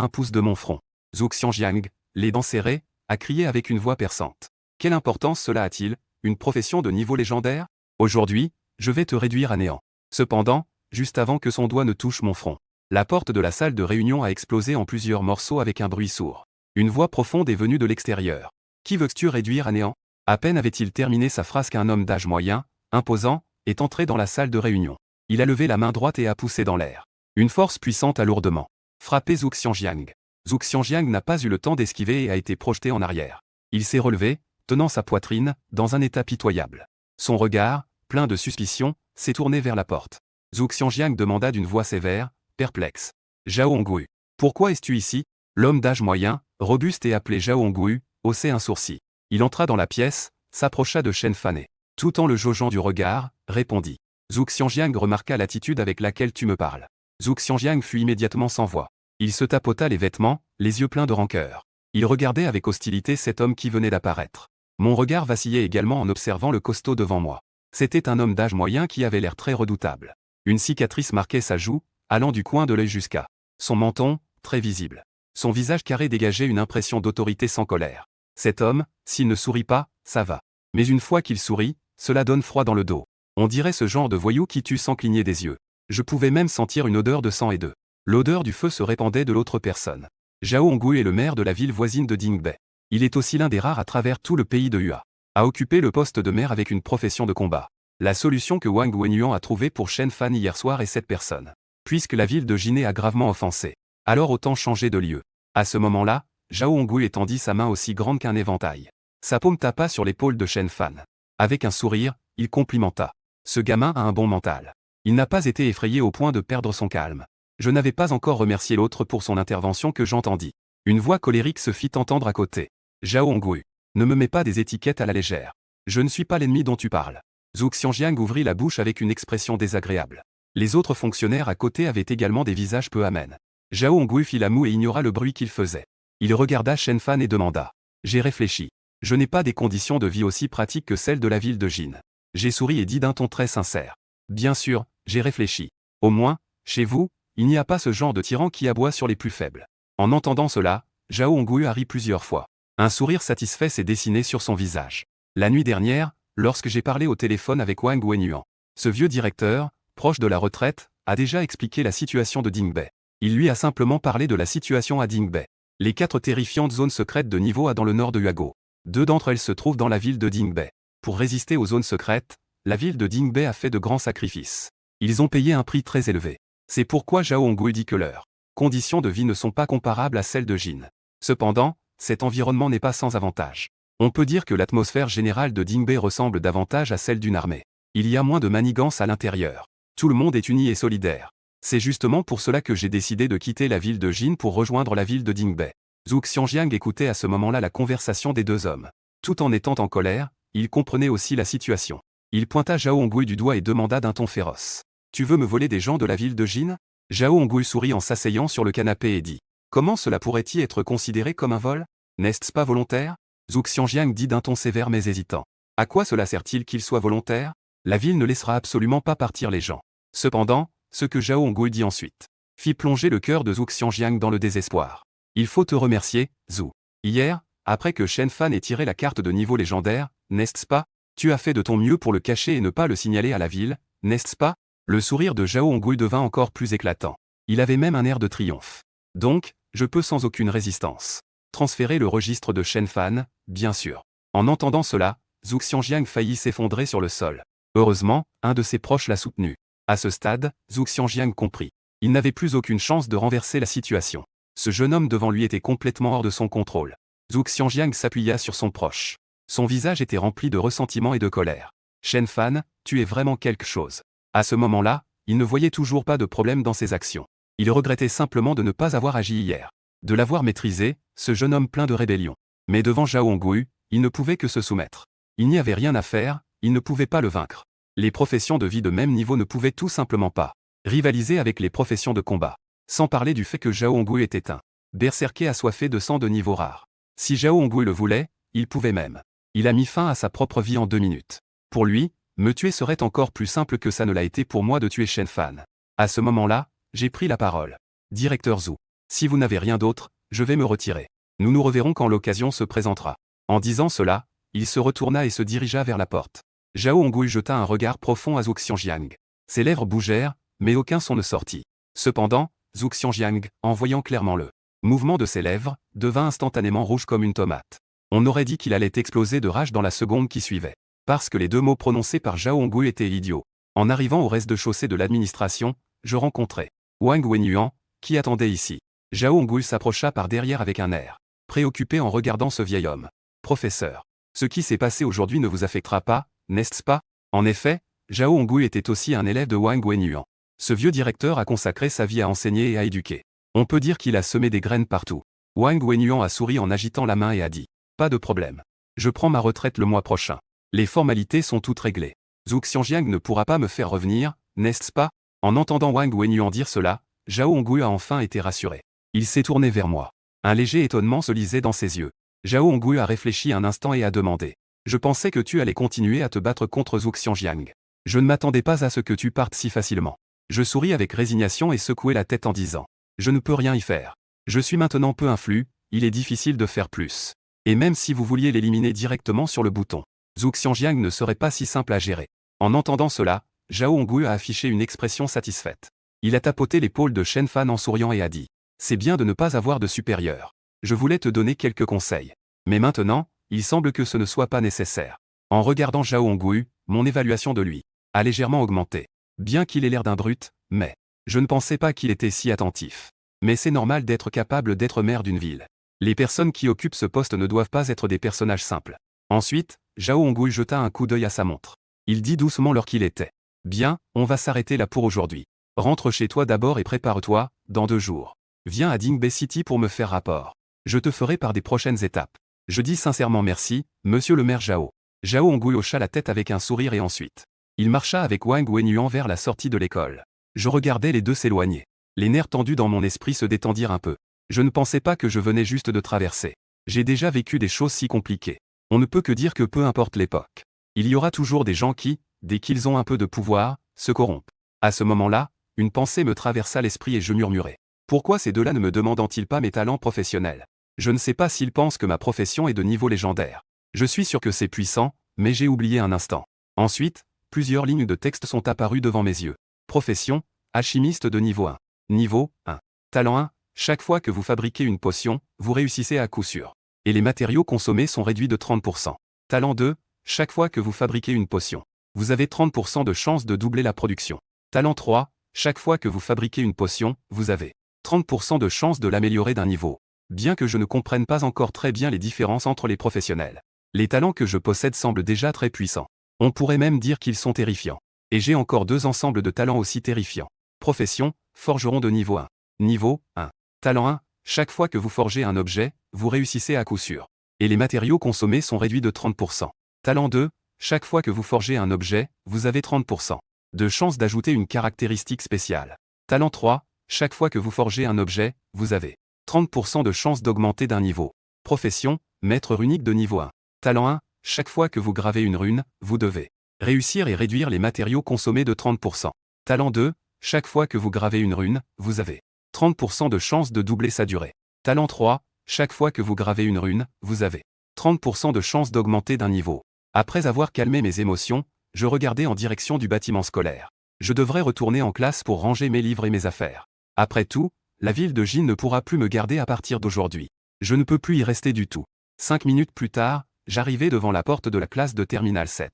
1 pouce de mon front. Zhou Xiangjiang, les dents serrées, a crié avec une voix perçante. Quelle importance cela a-t-il, une profession de niveau légendaire? Aujourd'hui, je vais te réduire à néant. Cependant, juste avant que son doigt ne touche mon front, la porte de la salle de réunion a explosé en plusieurs morceaux avec un bruit sourd. Une voix profonde est venue de l'extérieur. Qui veux-tu réduire à néant? À peine avait-il terminé sa phrase qu'un homme d'âge moyen, imposant, est entré dans la salle de réunion. Il a levé la main droite et a poussé dans l'air. Une force puissante a lourdement frappé Zhou Xiangjiang. Zhou Xiangjiang n'a pas eu le temps d'esquiver et a été projeté en arrière. Il s'est relevé, tenant sa poitrine, dans un état pitoyable. Son regard, plein de suspicion, s'est tourné vers la porte. Zhou Xiangjiang demanda d'une voix sévère, perplexe. Zhao Hongwu, pourquoi es-tu ici? L'homme d'âge moyen, robuste et appelé Zhao Hongwu, haussait un sourcil. Il entra dans la pièce, s'approcha de Shen Fan et, tout en le jaugeant du regard, répondit. Zhou Xiangjiang remarqua l'attitude avec laquelle tu me parles. Zhou Xiangjiang fut immédiatement sans voix. Il se tapota les vêtements, les yeux pleins de rancœur. Il regardait avec hostilité cet homme qui venait d'apparaître. Mon regard vacillait également en observant le costaud devant moi. C'était un homme d'âge moyen qui avait l'air très redoutable. Une cicatrice marquait sa joue, allant du coin de l'œil jusqu'à son menton, très visible. Son visage carré dégageait une impression d'autorité sans colère. Cet homme, s'il ne sourit pas, ça va. Mais une fois qu'il sourit, cela donne froid dans le dos. On dirait ce genre de voyou qui tue sans cligner des yeux. Je pouvais même sentir une odeur de sang et de l'odeur du feu se répandait de l'autre personne. Zhao Hongwu est le maire de la ville voisine de Dingbei. Il est aussi l'un des rares à travers tout le pays de Hua à occuper le poste de maire avec une profession de combat. La solution que Wang Wenyuan a trouvée pour Shen Fan hier soir est cette personne. Puisque la ville de Jiné a gravement offensé. Alors autant changer de lieu. À ce moment-là, Zhao Hongwu étendit sa main aussi grande qu'un éventail. Sa paume tapa sur l'épaule de Shen Fan. Avec un sourire, il complimenta. Ce gamin a un bon mental. Il n'a pas été effrayé au point de perdre son calme. Je n'avais pas encore remercié l'autre pour son intervention que j'entendis. Une voix colérique se fit entendre à côté. Zhao Hongwu, ne me mets pas des étiquettes à la légère. Je ne suis pas l'ennemi dont tu parles. Zhou Xiangjiang ouvrit la bouche avec une expression désagréable. Les autres fonctionnaires à côté avaient également des visages peu amènes. Zhao Hongui fit la moue et ignora le bruit qu'il faisait. Il regarda Shen Fan et demanda. J'ai réfléchi. Je n'ai pas des conditions de vie aussi pratiques que celles de la ville de Jin. J'ai souri et dit d'un ton très sincère. Bien sûr, j'ai réfléchi. Au moins, chez vous, il n'y a pas ce genre de tyran qui aboie sur les plus faibles. En entendant cela, Zhao Hongui a ri plusieurs fois. Un sourire satisfait s'est dessiné sur son visage. La nuit dernière, lorsque j'ai parlé au téléphone avec Wang Wenyuan, ce vieux directeur, proche de la retraite, a déjà expliqué la situation de Dingbei. Il lui a simplement parlé de la situation à Dingbei. Les 4 terrifiantes zones secrètes de niveau A dans le nord de Huago. 2 d'entre elles se trouvent dans la ville de Dingbei. Pour résister aux zones secrètes, la ville de Dingbei a fait de grands sacrifices. Ils ont payé un prix très élevé. C'est pourquoi Zhao Hongui dit que leurs conditions de vie ne sont pas comparables à celles de Jin. Cependant, cet environnement n'est pas sans avantage. On peut dire que l'atmosphère générale de Dingbei ressemble davantage à celle d'une armée. Il y a moins de manigances à l'intérieur. Tout le monde est uni et solidaire. C'est justement pour cela que j'ai décidé de quitter la ville de Jin pour rejoindre la ville de Dingbei. Zhou Xiangjiang écoutait à ce moment-là la conversation des 2 hommes. Tout en étant en colère, il comprenait aussi la situation. Il pointa Zhao Hongui du doigt et demanda d'un ton féroce. Tu veux me voler des gens de la ville de Jin? Zhao Hongui sourit en s'asseyant sur le canapé et dit. Comment cela pourrait-il être considéré comme un vol? N'est-ce pas volontaire? Zhou Xiangjiang dit d'un ton sévère mais hésitant. À quoi cela sert-il qu'il soit volontaire? La ville ne laissera absolument pas partir les gens. Cependant, ce que Zhao Hongui dit ensuite fit plonger le cœur de Zhou Xiangjiang dans le désespoir. Il faut te remercier, Zhou. Hier, après que Shen Fan ait tiré la carte de niveau légendaire, n'est-ce pas? Tu as fait de ton mieux pour le cacher et ne pas le signaler à la ville, n'est-ce pas? Le sourire de Zhao Hongui devint encore plus éclatant. Il avait même un air de triomphe. Donc, je peux sans aucune résistance transférer le registre de Shen Fan, bien sûr. En entendant cela, Zhou Xiangjiang faillit s'effondrer sur le sol. Heureusement, un de ses proches l'a soutenu. À ce stade, Zhou Xiangjiang comprit. Il n'avait plus aucune chance de renverser la situation. Ce jeune homme devant lui était complètement hors de son contrôle. Zhou Xiangjiang s'appuya sur son proche. Son visage était rempli de ressentiment et de colère. Shen Fan, tu es vraiment quelque chose. À ce moment-là, il ne voyait toujours pas de problème dans ses actions. Il regrettait simplement de ne pas avoir agi hier. De l'avoir maîtrisé, ce jeune homme plein de rébellion. Mais devant Zhao Hongui, il ne pouvait que se soumettre. Il n'y avait rien à faire, il ne pouvait pas le vaincre. Les professions de vie de même niveau ne pouvaient tout simplement pas rivaliser avec les professions de combat. Sans parler du fait que Zhao Hongui était un berserker assoiffé de sang de niveau rare. Si Zhao Hongui le voulait, il pouvait même. Il a mis fin à sa propre vie en 2 minutes. Pour lui, me tuer serait encore plus simple que ça ne l'a été pour moi de tuer Shen Fan. À ce moment-là, j'ai pris la parole. Directeur Zhou, si vous n'avez rien d'autre, je vais me retirer. Nous nous reverrons quand l'occasion se présentera. En disant cela, il se retourna et se dirigea vers la porte. Zhao Hongui jeta un regard profond à Zhou Xiangjiang. Ses lèvres bougèrent, mais aucun son ne sortit. Cependant, Zhou Xiangjiang, en voyant clairement le mouvement de ses lèvres, devint instantanément rouge comme une tomate. On aurait dit qu'il allait exploser de rage dans la seconde qui suivait. Parce que les 2 mots prononcés par Zhao Hongui étaient idiots. En arrivant au rez-de-chaussée de l'administration, je rencontrai Wang Wenyuan, qui attendait ici. Zhao Hongui s'approcha par derrière avec un air préoccupé en regardant ce vieil homme. Professeur, ce qui s'est passé aujourd'hui ne vous affectera pas, n'est-ce pas? En effet, Zhao Hongui était aussi un élève de Wang Wenyuan. Ce vieux directeur a consacré sa vie à enseigner et à éduquer. On peut dire qu'il a semé des graines partout. Wang Wenyuan a souri en agitant la main et a dit. Pas de problème. Je prends ma retraite le mois prochain. Les formalités sont toutes réglées. Zhou Xiangjiang ne pourra pas me faire revenir, n'est-ce pas? En entendant Wang Wenyuan dire cela, Zhao Hongui a enfin été rassuré. Il s'est tourné vers moi. Un léger étonnement se lisait dans ses yeux. Zhao Hongui a réfléchi un instant et a demandé. Je pensais que tu allais continuer à te battre contre Zhou Xiangjiang. Je ne m'attendais pas à ce que tu partes si facilement. Je souris avec résignation et secouai la tête en disant. Je ne peux rien y faire. Je suis maintenant peu influe, il est difficile de faire plus. Et même si vous vouliez l'éliminer directement sur le bouton, Zhou Xiangjiang ne serait pas si simple à gérer. En entendant cela, Zhao Hongui a affiché une expression satisfaite. Il a tapoté l'épaule de Shen Fan en souriant et a dit. C'est bien de ne pas avoir de supérieur. Je voulais te donner quelques conseils. Mais maintenant, il semble que ce ne soit pas nécessaire. En regardant Zhao Hongui, mon évaluation de lui a légèrement augmenté. Bien qu'il ait l'air d'un brute, mais je ne pensais pas qu'il était si attentif. Mais c'est normal d'être capable d'être maire d'une ville. Les personnes qui occupent ce poste ne doivent pas être des personnages simples. Ensuite, Zhao Hongui jeta un coup d'œil à sa montre. Il dit doucement l'heure qu'il était. Bien, on va s'arrêter là pour aujourd'hui. Rentre chez toi d'abord et prépare-toi, dans 2 jours. Viens à Dingbei City pour me faire rapport. Je te ferai par des prochaines étapes. Je dis sincèrement merci, monsieur le maire Zhao. Zhao Hongui hocha la tête avec un sourire et ensuite. Il marcha avec Wang Wenyuan vers la sortie de l'école. Je regardais les deux s'éloigner. Les nerfs tendus dans mon esprit se détendirent un peu. Je ne pensais pas que je venais juste de traverser. J'ai déjà vécu des choses si compliquées. On ne peut que dire que peu importe l'époque, il y aura toujours des gens qui, dès qu'ils ont un peu de pouvoir, se corrompent. À ce moment-là, une pensée me traversa l'esprit et je murmurai. Pourquoi ces deux-là ne me demandent-ils pas mes talents professionnels? Je ne sais pas s'ils pensent que ma profession est de niveau légendaire. Je suis sûr que c'est puissant, mais j'ai oublié un instant. Ensuite, plusieurs lignes de texte sont apparues devant mes yeux. Profession, alchimiste de niveau 1. Niveau 1. Talent 1, chaque fois que vous fabriquez une potion, vous réussissez à coup sûr. Et les matériaux consommés sont réduits de 30%. Talent 2, chaque fois que vous fabriquez une potion, vous avez 30% de chance de doubler la production. Talent 3, chaque fois que vous fabriquez une potion, vous avez 30% de chance de l'améliorer d'un niveau. Bien que je ne comprenne pas encore très bien les différences entre les professionnels, les talents que je possède semblent déjà très puissants. On pourrait même dire qu'ils sont terrifiants. Et j'ai encore deux ensembles de talents aussi terrifiants. Profession, forgeron de niveau 1. Niveau 1. Talent 1, chaque fois que vous forgez un objet, vous réussissez à coup sûr. Et les matériaux consommés sont réduits de 30%. Talent 2, chaque fois que vous forgez un objet, vous avez 30% de chance d'ajouter une caractéristique spéciale. Talent 3, chaque fois que vous forgez un objet, vous avez 30% de chance d'augmenter d'un niveau. Profession, maître runique de niveau 1. Talent 1, chaque fois que vous gravez une rune, vous devez réussir et réduire les matériaux consommés de 30%. Talent 2, chaque fois que vous gravez une rune, vous avez 30% de chance de doubler sa durée. Talent 3, chaque fois que vous gravez une rune, vous avez 30% de chance d'augmenter d'un niveau. Après avoir calmé mes émotions, je regardais en direction du bâtiment scolaire. Je devrais retourner en classe pour ranger mes livres et mes affaires. Après tout, la ville de Jin ne pourra plus me garder à partir d'aujourd'hui. Je ne peux plus y rester du tout. 5 minutes plus tard, j'arrivais devant la porte de la classe de Terminal 7.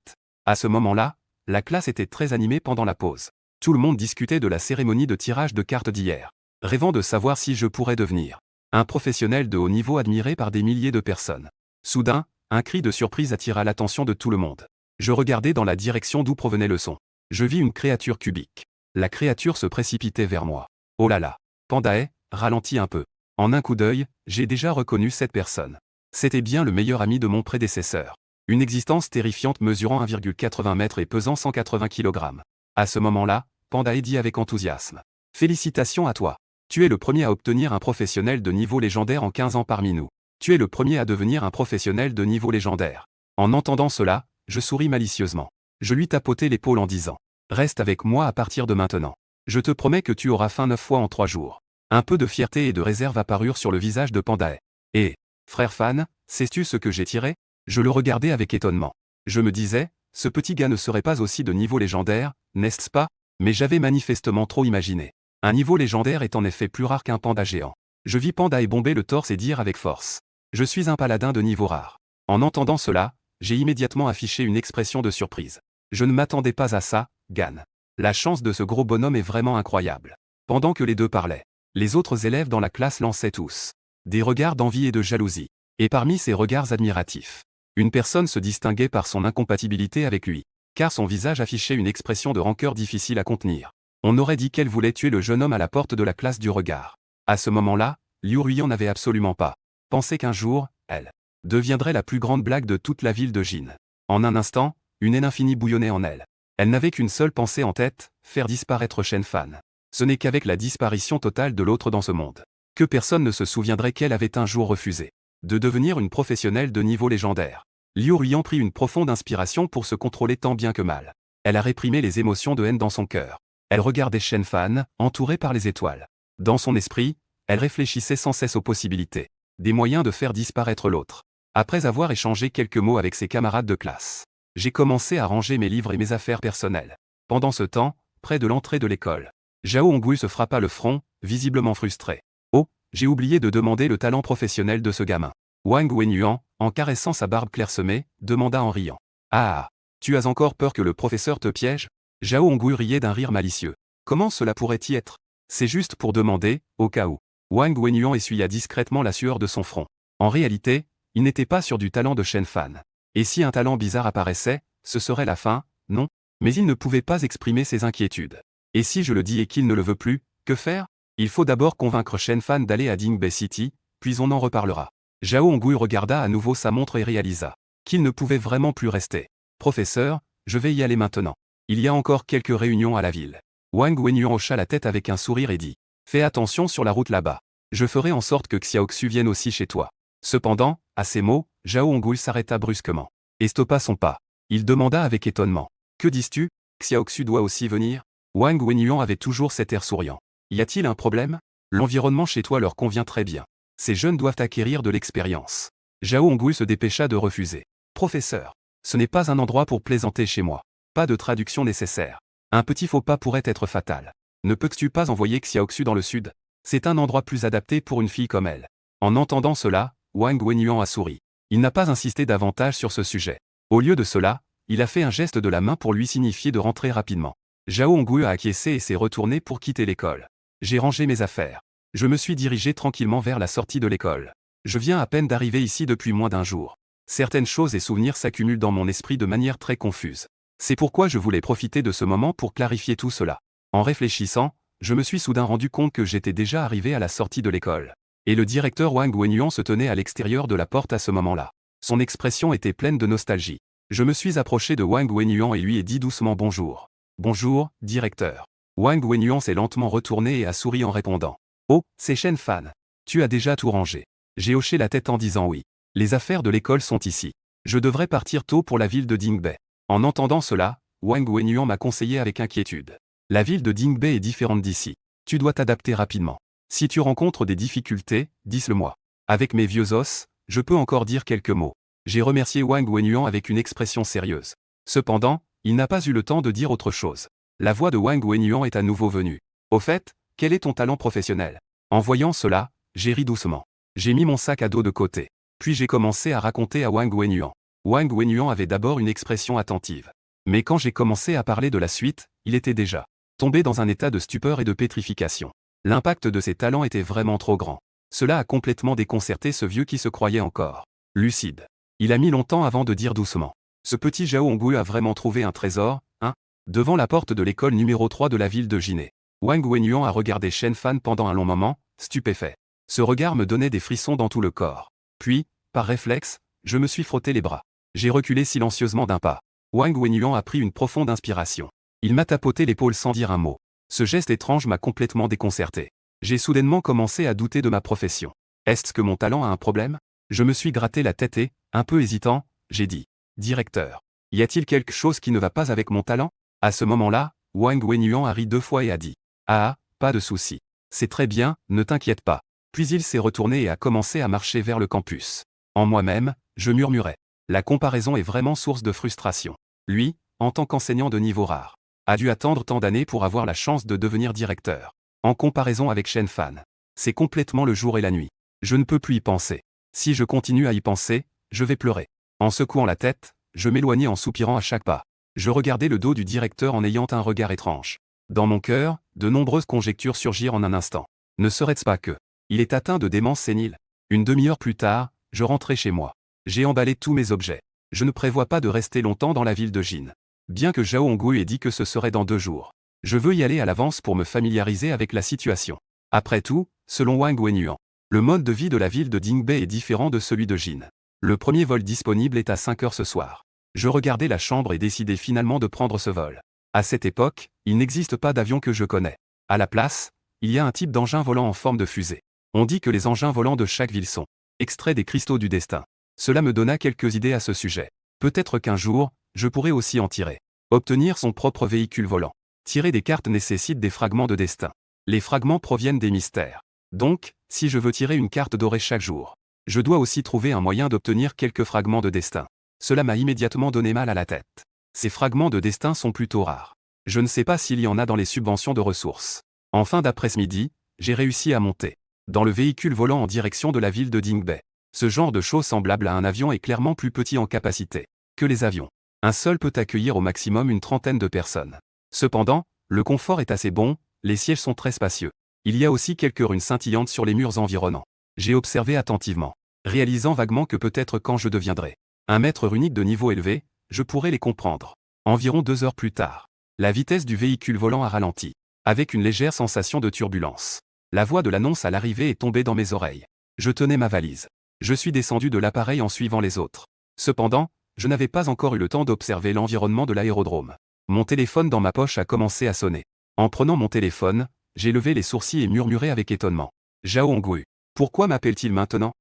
À ce moment-là, la classe était très animée pendant la pause. Tout le monde discutait de la cérémonie de tirage de cartes d'hier, rêvant de savoir si je pourrais devenir un professionnel de haut niveau admiré par des milliers de personnes. Soudain, un cri de surprise attira l'attention de tout le monde. Je regardais dans la direction d'où provenait le son. Je vis une créature cubique. La créature se précipitait vers moi. Oh là là! Pandae, ralentis un peu. En un coup d'œil, j'ai déjà reconnu cette personne. C'était bien le meilleur ami de mon prédécesseur. Une existence terrifiante mesurant 1,80 m et pesant 180 kg. À ce moment-là, Pandae dit avec enthousiasme. Félicitations à toi. Tu es le premier à obtenir un professionnel de niveau légendaire en 15 ans parmi nous. Tu es le premier à devenir un professionnel de niveau légendaire. En entendant cela, je souris malicieusement. Je lui tapotai l'épaule en disant. Reste avec moi à partir de maintenant. Je te promets que tu auras faim 9 fois en 3 jours. Un peu de fierté et de réserve apparurent sur le visage de Pandae. Et, frère Fan, sais-tu ce que j'ai tiré? Je le regardais avec étonnement. Je me disais, ce petit gars ne serait pas aussi de niveau légendaire, n'est-ce pas? Mais j'avais manifestement trop imaginé. Un niveau légendaire est en effet plus rare qu'un panda géant. Je vis Pandae bomber le torse et dire avec force. Je suis un paladin de niveau rare. En entendant cela, j'ai immédiatement affiché une expression de surprise. Je ne m'attendais pas à ça, Gan. La chance de ce gros bonhomme est vraiment incroyable. Pendant que les deux parlaient, les autres élèves dans la classe lançaient tous des regards d'envie et de jalousie. Et parmi ces regards admiratifs, une personne se distinguait par son incompatibilité avec lui, car son visage affichait une expression de rancœur difficile à contenir. On aurait dit qu'elle voulait tuer le jeune homme à la porte de la classe du regard. À ce moment-là, Liu Ruian n'avait absolument pas pensé qu'un jour, elle deviendrait la plus grande blague de toute la ville de Jin. En un instant, une haine infinie bouillonnait en elle. Elle n'avait qu'une seule pensée en tête, faire disparaître Shen Fan. Ce n'est qu'avec la disparition totale de l'autre dans ce monde que personne ne se souviendrait qu'elle avait un jour refusé de devenir une professionnelle de niveau légendaire. Liu Ruian prit une profonde inspiration pour se contrôler tant bien que mal. Elle a réprimé les émotions de haine dans son cœur. Elle regardait Shen Fan, entourée par les étoiles. Dans son esprit, elle réfléchissait sans cesse aux possibilités, des moyens de faire disparaître l'autre. Après avoir échangé quelques mots avec ses camarades de classe, j'ai commencé à ranger mes livres et mes affaires personnelles. Pendant ce temps, près de l'entrée de l'école, Zhao Hongwu se frappa le front, visiblement frustré. Oh, j'ai oublié de demander le talent professionnel de ce gamin. Wang Wenyuan, en caressant sa barbe clairsemée, demanda en riant. Ah, tu as encore peur que le professeur te piège? Zhao Hongwu riait d'un rire malicieux. Comment cela pourrait-y être? C'est juste pour demander, au cas où. Wang Wenyuan essuya discrètement la sueur de son front. En réalité, il n'était pas sûr du talent de Shen Fan. Et si un talent bizarre apparaissait, ce serait la fin, non? Mais il ne pouvait pas exprimer ses inquiétudes. Et si je le dis et qu'il ne le veut plus, que faire? Il faut d'abord convaincre Shen Fan d'aller à Dingbei City, puis on en reparlera. Zhao Hongwu regarda à nouveau sa montre et réalisa qu'il ne pouvait vraiment plus rester. Professeur, je vais y aller maintenant. Il y a encore quelques réunions à la ville. Wang Wenyuan hocha la tête avec un sourire et dit. Fais attention sur la route là-bas. Je ferai en sorte que Xiaoxu vienne aussi chez toi. Cependant, à ces mots, Zhao Hongui s'arrêta brusquement. Et stoppa son pas. Il demanda avec étonnement. Que dis-tu? Xiaoxu doit aussi venir? Wang Wenyuan avait toujours cet air souriant. Y a-t-il un problème? L'environnement chez toi leur convient très bien. Ces jeunes doivent acquérir de l'expérience. Zhao Hongui se dépêcha de refuser. Professeur, ce n'est pas un endroit pour plaisanter chez moi. Pas de traduction nécessaire. Un petit faux pas pourrait être fatal. Ne peux-tu pas envoyer Xiaoxu dans le sud? C'est un endroit plus adapté pour une fille comme elle. En entendant cela, Wang Wenyuan a souri. Il n'a pas insisté davantage sur ce sujet. Au lieu de cela, il a fait un geste de la main pour lui signifier de rentrer rapidement. Zhao Hongui a acquiescé et s'est retourné pour quitter l'école. J'ai rangé mes affaires. Je me suis dirigé tranquillement vers la sortie de l'école. Je viens à peine d'arriver ici depuis moins d'un jour. Certaines choses et souvenirs s'accumulent dans mon esprit de manière très confuse. C'est pourquoi je voulais profiter de ce moment pour clarifier tout cela. En réfléchissant, je me suis soudain rendu compte que j'étais déjà arrivé à la sortie de l'école. Et le directeur Wang Wenyuan se tenait à l'extérieur de la porte à ce moment-là. Son expression était pleine de nostalgie. Je me suis approché de Wang Wenyuan et lui ai dit doucement bonjour. Bonjour, directeur. Wang Wenyuan s'est lentement retourné et a souri en répondant. Oh, c'est Shen Fan. Tu as déjà tout rangé. J'ai hoché la tête en disant oui. Les affaires de l'école sont ici. Je devrais partir tôt pour la ville de Dingbei. En entendant cela, Wang Wenyuan m'a conseillé avec inquiétude. La ville de Dingbei est différente d'ici. Tu dois t'adapter rapidement. Si tu rencontres des difficultés, dis-le-moi. Avec mes vieux os, je peux encore dire quelques mots. J'ai remercié Wang Wenyuan avec une expression sérieuse. Cependant, il n'a pas eu le temps de dire autre chose. La voix de Wang Wenyuan est à nouveau venue. Au fait, quel est ton talent professionnel? En voyant cela, j'ai ri doucement. J'ai mis mon sac à dos de côté. Puis j'ai commencé à raconter à Wang Wenyuan. Wang Wenyuan avait d'abord une expression attentive. Mais quand j'ai commencé à parler de la suite, il était déjà tombé dans un état de stupeur et de pétrification. L'impact de ses talents était vraiment trop grand. Cela a complètement déconcerté ce vieux qui se croyait encore lucide. Il a mis longtemps avant de dire doucement. Ce petit Zhao Hongui a vraiment trouvé un trésor, hein? Devant la porte de l'école numéro 3 de la ville de Jinhai. Wang Wenyuan a regardé Shen Fan pendant un long moment, stupéfait. Ce regard me donnait des frissons dans tout le corps. Puis, par réflexe, je me suis frotté les bras. J'ai reculé silencieusement d'un pas. Wang Wenyuan a pris une profonde inspiration. Il m'a tapoté l'épaule sans dire un mot. Ce geste étrange m'a complètement déconcerté. J'ai soudainement commencé à douter de ma profession. Est-ce que mon talent a un problème? Je me suis gratté la tête et, un peu hésitant, j'ai dit. Directeur, y a-t-il quelque chose qui ne va pas avec mon talent? À ce moment-là, Wang Wenyuan a ri 2 fois et a dit. Ah, pas de souci. C'est très bien, ne t'inquiète pas. Puis il s'est retourné et a commencé à marcher vers le campus. En moi-même, je murmurais. La comparaison est vraiment source de frustration. Lui, en tant qu'enseignant de niveau rare, a dû attendre tant d'années pour avoir la chance de devenir directeur. En comparaison avec Shen Fan, c'est complètement le jour et la nuit. Je ne peux plus y penser. Si je continue à y penser, je vais pleurer. En secouant la tête, je m'éloignais en soupirant à chaque pas. Je regardais le dos du directeur en ayant un regard étrange. Dans mon cœur, de nombreuses conjectures surgirent en un instant. Ne serait-ce pas que il est atteint de démence sénile? Une demi-heure plus tard, je rentrais chez moi. J'ai emballé tous mes objets. Je ne prévois pas de rester longtemps dans la ville de Jin. Bien que Zhao Hongui ait dit que ce serait dans 2 jours. Je veux y aller à l'avance pour me familiariser avec la situation. Après tout, selon Wang Wenyuan, le mode de vie de la ville de Dingbei est différent de celui de Jin. Le premier vol disponible est à 5 heures ce soir. Je regardais la chambre et décidai finalement de prendre ce vol. À cette époque, il n'existe pas d'avion que je connais. À la place, il y a un type d'engin volant en forme de fusée. On dit que les engins volants de chaque ville sont extraits des cristaux du destin. Cela me donna quelques idées à ce sujet. Peut-être qu'un jour, je pourrais aussi en tirer. Obtenir son propre véhicule volant. Tirer des cartes nécessite des fragments de destin. Les fragments proviennent des mystères. Donc, si je veux tirer une carte dorée chaque jour, je dois aussi trouver un moyen d'obtenir quelques fragments de destin. Cela m'a immédiatement donné mal à la tête. Ces fragments de destin sont plutôt rares. Je ne sais pas s'il y en a dans les subventions de ressources. En fin d'après-midi, j'ai réussi à monter dans le véhicule volant en direction de la ville de Dingbei. Ce genre de chose semblable à un avion est clairement plus petit en capacité que les avions. Un seul peut accueillir au maximum une trentaine de personnes. Cependant, le confort est assez bon, les sièges sont très spacieux. Il y a aussi quelques runes scintillantes sur les murs environnants. J'ai observé attentivement, réalisant vaguement que peut-être quand je deviendrai un maître runique de niveau élevé, je pourrais les comprendre. Environ 2 heures plus tard, la vitesse du véhicule volant a ralenti, avec une légère sensation de turbulence. La voix de l'annonce à l'arrivée est tombée dans mes oreilles. Je tenais ma valise. Je suis descendu de l'appareil en suivant les autres. Cependant, je n'avais pas encore eu le temps d'observer l'environnement de l'aérodrome. Mon téléphone dans ma poche a commencé à sonner. En prenant mon téléphone, j'ai levé les sourcils et murmuré avec étonnement. Zhao Hongwu. Pourquoi m'appelle-t-il maintenant?